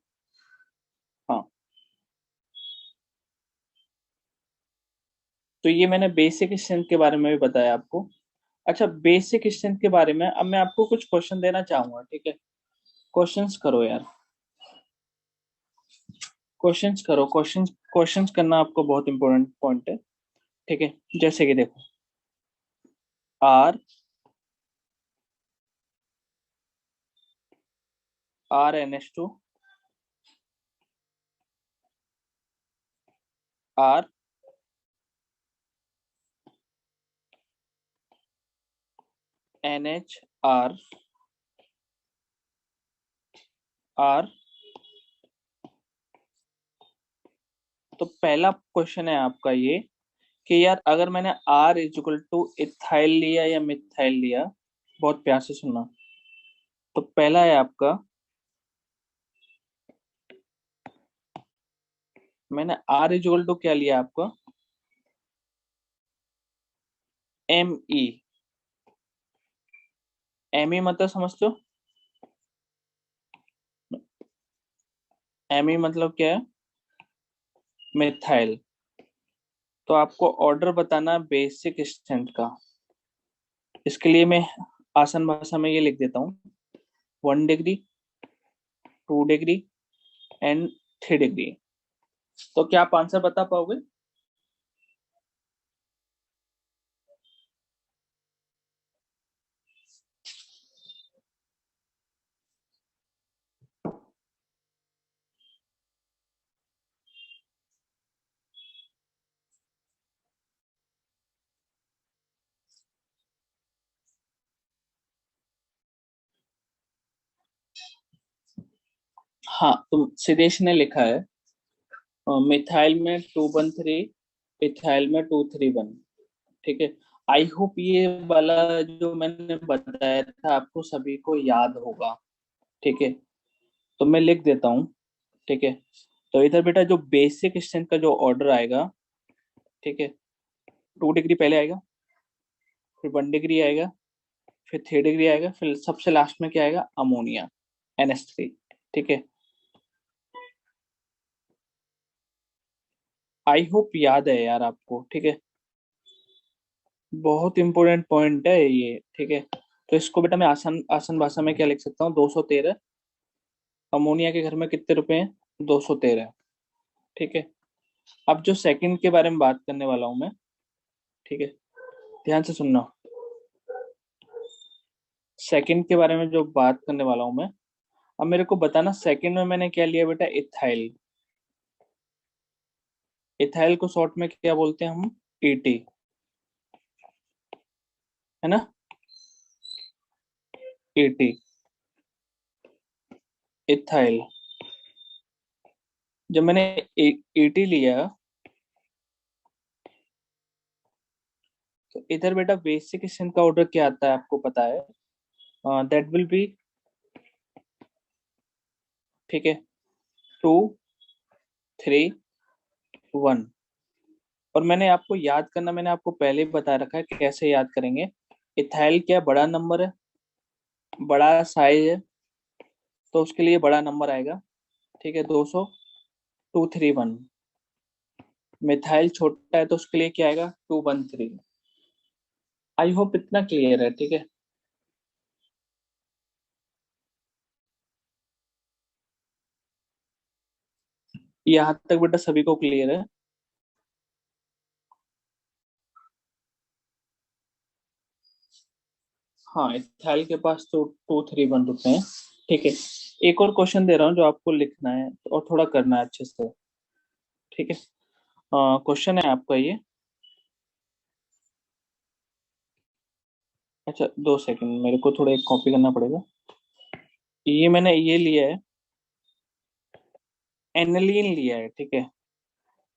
हाँ, तो ये मैंने बेसिक स्ट्रेंथ के बारे में भी बताया आपको। अच्छा, बेसिक स्ट्रेंथ के बारे में अब मैं आपको कुछ क्वेश्चन देना चाहूंगा, ठीक है? क्वेश्चंस करो यार, क्वेश्चंस करो, क्वेश्चंस, क्वेश्चंस करना आपको बहुत इंपॉर्टेंट पॉइंट है। ठीक है, जैसे कि देखो, are RnH2 R NH R। तो पहला क्वेश्चन है आपका ये कि यार अगर मैंने R इजिकल टू इथाइल लिया या मिथाइल लिया, बहुत प्यार से सुनना। तो पहला है आपका, मैंने R इजिकल टू क्या लिया आपका, Me। Me मतलब समझते हो? Me मतलब क्या है? मिथाइल। तो आपको ऑर्डर बताना बेसिक स्ट्रेंथ का। इसके लिए मैं आसान भाषा में ये लिख देता हूँ, 1 डिग्री, 2 डिग्री एंड 3 डिग्री। तो क्या आप आंसर बता पाओगे? हाँ, तो सिदेश ने लिखा है मिथाइल में 2 1 3, इथाइल में 2 3 1। ठीक है। आई होप ये वाला जो मैंने बताया था आपको सभी को याद होगा। ठीक है। तो मैं लिख देता हूँ। ठीक है। तो इधर बेटा जो बेसिक स्ट्रेंथ का जो ऑर्डर आएगा, ठीक है, 2 डिग्री पहले आएगा, फिर 1 डिग्री आएगा, फिर 3 डिग्री आएगा, फिर सबसे लास्ट में क्या आएगा, अमोनिया, NH3। ठीक है। आई होप याद है यार आपको। ठीक है। बहुत इंपॉर्टेंट पॉइंट है ये। ठीक है। तो इसको बेटा मैं आसान आसान भाषा में क्या लिख सकता हूँ, 213। अमोनिया के घर में कितने रुपए हैं, 213। ठीक है। अब जो सेकंड के बारे में बात करने वाला हूं मैं, ठीक है, ध्यान से सुनना। सेकंड के बारे में जो बात करने वाला हूं मैं, अब मेरे को बताना सेकंड में मैंने क्या लिया बेटा, इथाइल। इथाइल को शॉर्ट में क्या बोलते हैं हम, ET, है ना, ET, इथाइल। जब मैंने ET लिया, तो इधर बेटा बेसिक स्ट्रेंथ का ऑर्डर क्या आता है आपको पता है, दैट विल बी, ठीक है, 2 3 1। और मैंने आपको याद करना, मैंने आपको पहले ही बता रखा है कि कैसे याद करेंगे। इथाइल क्या बड़ा नंबर है, बड़ा साइज है, तो उसके लिए बड़ा नंबर आएगा। ठीक है, 200, 231। मिथाइल छोटा है तो उसके लिए क्या आएगा, 213। आई होप इतना क्लियर है। ठीक है। यहाँ तक बेटा सभी को क्लियर है? हाँ, इथाइल के पास तो 231 रुपए हैं। ठीक है। एक और क्वेश्चन दे रहा हूँ जो आपको लिखना है और थोड़ा करना है अच्छे से। ठीक है। क्वेश्चन है आपका ये, अच्छा 2 सेकंड, मेरे को थोड़ा एक कॉपी करना पड़ेगा। ये मैंने ये लिया है, एनिलीन लिया है। ठीक है।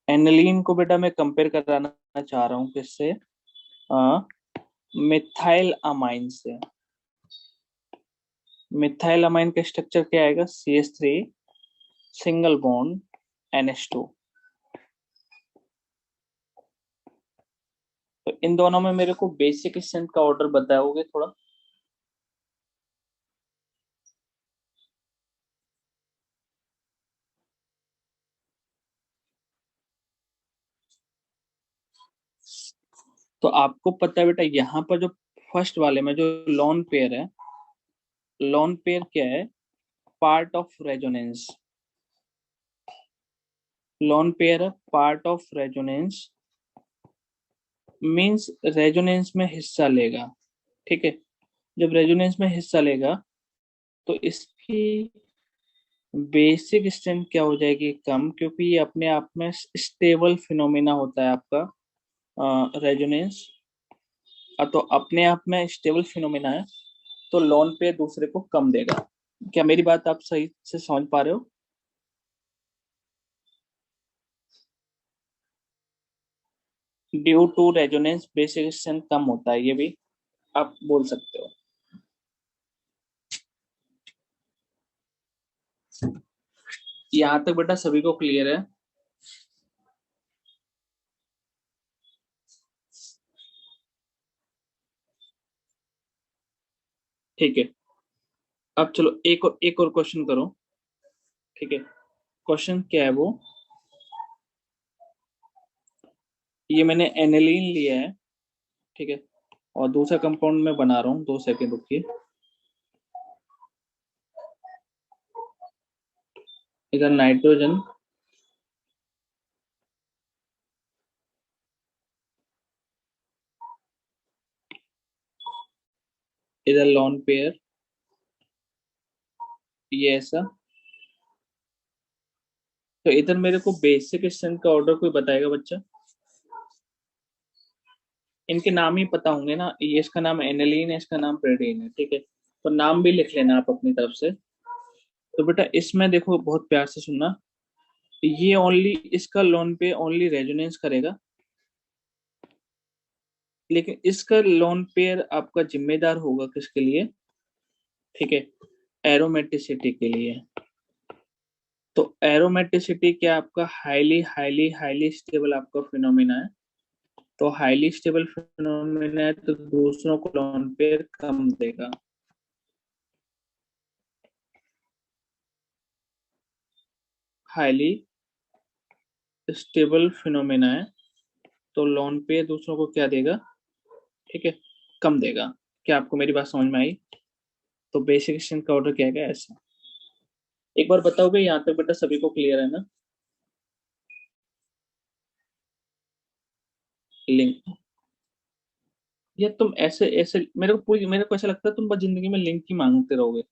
एनिलीन को बेटा मैं कंपेयर कराना चाह रहा हूँ किससे, मिथाइल अमाइन से। मिथाइल अमाइन का स्ट्रक्चर क्या आएगा, CH3 सिंगल बॉन्ड NH2। तो इन दोनों में मेरे को बेसिक स्ट्रेंथ का ऑर्डर बताओगे थोड़ा? तो आपको पता है बेटा यहाँ पर जो फर्स्ट वाले में जो लॉन पेयर है, लॉन पेयर क्या है, part of resonance. Lone pair है part of resonance, means resonance में हिस्सा लेगा। ठीक है, जब रेजोनेंस में हिस्सा लेगा तो इसकी बेसिक स्ट्रेंथ क्या हो जाएगी, कम, क्योंकि ये अपने आप में स्टेबल फिनोमेना होता है आपका रेजोनेंस। तो अपने आप में स्टेबल फिनोमेना है, तो लोन पे दूसरे को कम देगा। क्या मेरी बात आप सही से समझ पा रहे हो? Due to resonance basic strength कम होता है, ये भी आप बोल सकते हो। यहाँ तक बेटा सभी को क्लियर है? ठीक है, अब चलो एक और क्वेश्चन करो। ठीक है, क्वेश्चन क्या है वो, ये मैंने एनिलीन लिया है। ठीक है, और दूसरा कंपाउंड मैं बना रहा हूँ, 2 सेकेंड रुकिए। इधर नाइट्रोजन, इधर लॉन पेयर, ये ऐसा। तो इधर मेरे को बेसिक स्ट्रेंथ का ऑर्डर कोई बताएगा बच्चा? इनके नाम ही पता होंगे ना, ये इसका नाम एनिलीन है, इसका नाम प्रेडीन है। ठीक है, तो नाम भी लिख लेना आप अपनी तरफ से। तो बेटा इसमें देखो, बहुत प्यार से सुनना, ये ओनली इसका लोन पे ओनली रेजोनेंस करेगा, लेकिन इसका लोन पेयर आपका जिम्मेदार होगा किसके लिए? ठीक है, एरोमेटिसिटी के लिए। तो एरोमेटिसिटी क्या आपका हाईली हाईली हाईली स्टेबल आपका फिनोमिना है। तो हाईली स्टेबल फिनोमिना है तो दूसरों को लोन पेयर कम देगा। हाईली स्टेबल फिनोमिना है तो लोन पेयर दूसरों को क्या देगा? ठीक है, कम देगा। क्या आपको मेरी बात समझ में आई? तो बेसिक स्ट्रेंथ का ऑर्डर क्या है ऐसा? एक बार बताओगे, यहाँ तक बेटा सभी को क्लियर है ना? लिंक, या तुम ऐसे ऐसे मेरे को ऐसा लगता है तुम बस जिंदगी में लिंक ही मांगते रहोगे।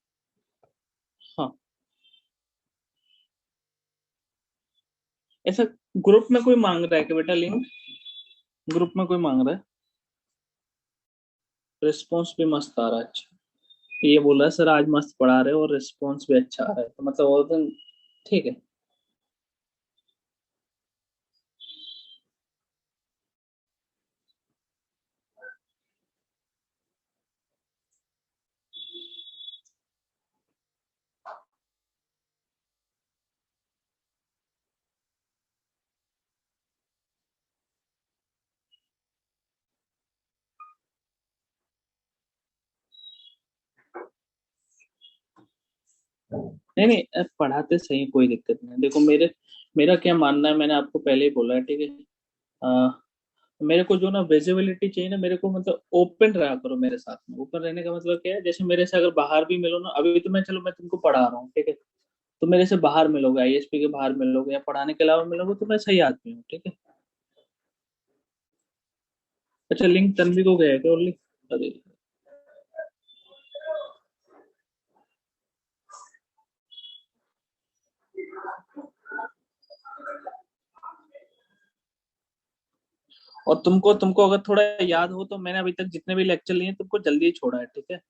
हाँ, ऐसा ग्रुप में कोई मांग रहा है कि बेटा लिंक? ग्रुप में कोई मांग रहा है? रिस्पॉन्स भी मस्त आ रहा है, अच्छा। ये बोल रहा है सर आज मस्त पढ़ा रहे हो और रिस्पॉन्स भी अच्छा आ रहा है, तो मतलब और दिन ठीक है। नहीं नहीं, पढ़ाते सही, कोई दिक्कत नहीं है। देखो मेरा क्या मानना है, मैंने आपको पहले ही बोला है। ठीक है, मेरे को जो ना विजिबिलिटी चाहिए ना, मेरे को मतलब ओपन रहा करो मेरे साथ में। ओपन रहने का मतलब क्या है, जैसे मेरे से अगर बाहर भी मिलो ना, अभी तो मैं चलो मैं तुमको पढ़ा रहा हूँ, ठीक है, तो मेरे से बाहर मिलोगे, आईएसपी के बाहर मिलोगे या पढ़ाने के अलावा मिलोगे, तो मैं सही आदमी हूँ। ठीक है। अच्छा, लिंक तन्वी को गया है क्या ओनली? अरे, और तुमको तुमको अगर थोड़ा याद हो तो मैंने अभी तक जितने भी लेक्चर लिए हैं, तुमको जल्दी ही छोड़ा है। ठीक है,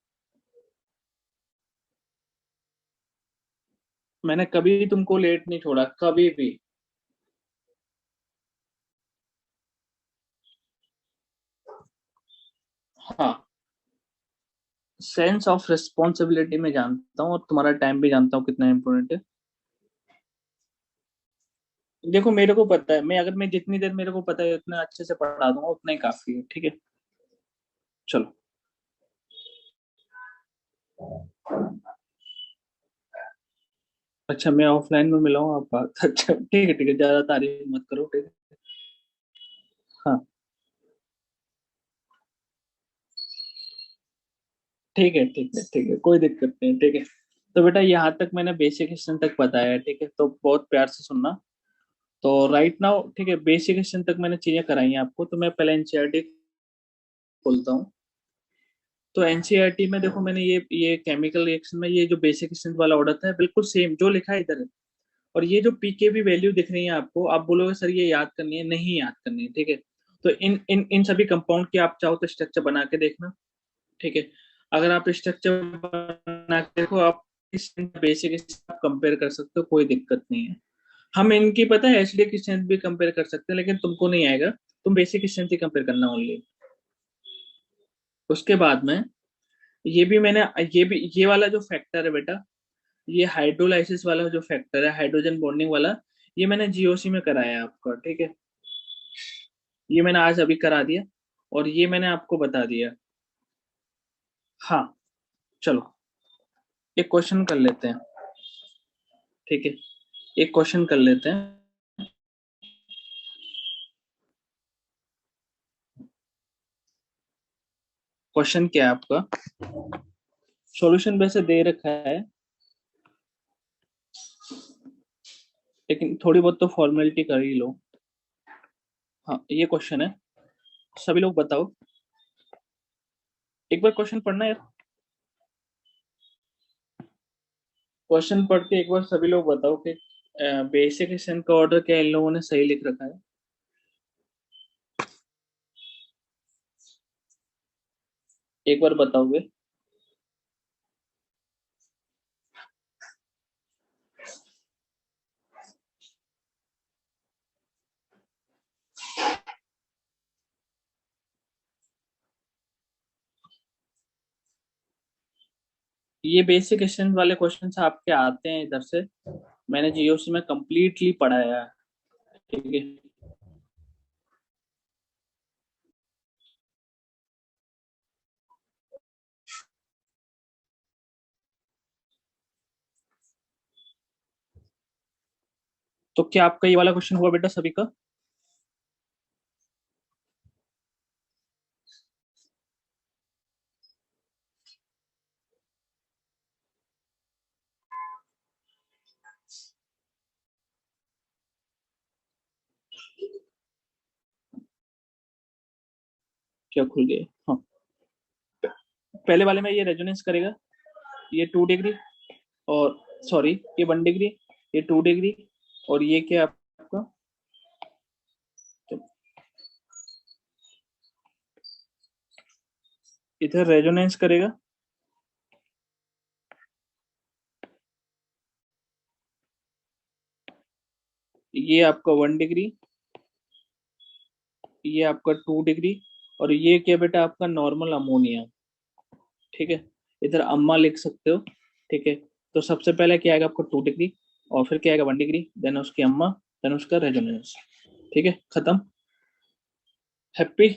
मैंने कभी भी तुमको लेट नहीं छोड़ा, कभी भी। हाँ, सेंस ऑफ रिस्पॉन्सिबिलिटी में जानता हूँ, और तुम्हारा टाइम भी जानता हूँ कितना इम्पोर्टेंट है। देखो मेरे को पता है, मैं अगर मैं जितनी देर मेरे को पता है उतना अच्छे से पढ़ा दूंगा, उतना ही काफी है। ठीक है, चलो। अच्छा, मैं ऑफलाइन में मिला हूँ आप बात अच्छा ठीक है, ज्यादा तारीफ मत करो। ठीक है, हाँ, ठीक है, कोई दिक्कत नहीं। ठीक है, तो बेटा यहाँ तक मैंने बेसिक हिस्ट्री तक बताया है। ठीक है, तो बहुत प्यार से सुनना। तो राइट नाउ ठीक है, बेसिक क्वेश्चन तक मैंने चीजें कराई हैं आपको, तो मैं पहले एनसीईआरटी खोलता हूँ। तो एनसीईआरटी में देखो, मैंने ये केमिकल रिएक्शन में ये जो बेसिक क्वेश्चन वाला ऑर्डर था बिल्कुल सेम जो लिखा है इधर है। और ये जो पीकेवी वैल्यू दिख रही है आपको, आप बोलोगे सर ये याद करनी है, नहीं याद करनी है, ठीक है। तो इन इन इन सभी कंपाउंड की आप चाहो तो स्ट्रक्चर बना के देखना, ठीक है। अगर आप स्ट्रक्चर बना के देखो, आप इस बेसिक आप कंपेयर कर सकते हो, कोई दिक्कत नहीं है। हम इनकी पता है एचडीए की स्ट्रेंथ भी कंपेयर कर सकते हैं, लेकिन तुमको नहीं आएगा, तुम बेसिक स्ट्रेंथ ही कंपेयर करना ओनली। उसके बाद में ये भी मैंने, ये वाला जो फैक्टर है बेटा, ये हाइड्रोलाइसिस वाला जो फैक्टर है, हाइड्रोजन बॉन्डिंग वाला, ये मैंने जीओसी में कराया है आपका, ठीक है। ये मैंने आज अभी करा दिया, और ये मैंने आपको बता दिया। हाँ, चलो एक क्वेश्चन कर लेते हैं, ठीक है। एक क्वेश्चन कर लेते हैं। क्वेश्चन क्या है आपका? सॉल्यूशन वैसे दे रखा है, लेकिन थोड़ी बहुत तो फॉर्मेलिटी कर ही लो। हाँ, ये क्वेश्चन है, सभी लोग बताओ। एक बार क्वेश्चन पढ़ना यार, क्वेश्चन पढ़ के एक बार सभी लोग बताओ कि बेसिक क्वेश्चन का ऑर्डर क्या इन लोगों ने सही लिख रखा है। एक बार बताओगे? ये बेसिक क्वेश्चन वाले क्वेश्चन आपके आते हैं इधर से, मैंने जीओसी में कंप्लीटली पढ़ाया है, ठीक है। तो क्या आपका ये वाला क्वेश्चन हुआ बेटा सभी का? क्या खुल गया? हाँ, पहले वाले में ये रेजोनेंस करेगा, ये 2 डिग्री, और सॉरी ये 1 डिग्री, ये 2 डिग्री, और ये क्या आपका, तो इधर रेजोनेंस करेगा, ये आपका 1 डिग्री, ये आपका 2 डिग्री, और ये क्या बेटा आपका नॉर्मल अमोनिया, ठीक है। इधर अम्मा लिख सकते हो, ठीक है। तो सबसे पहले क्या आएगा आपको 2 डिग्री, और फिर क्या आएगा 1 डिग्री, देन उसकी अम्मा, देन उसका रेजोनेंस, ठीक है, खत्म। हैप्पी?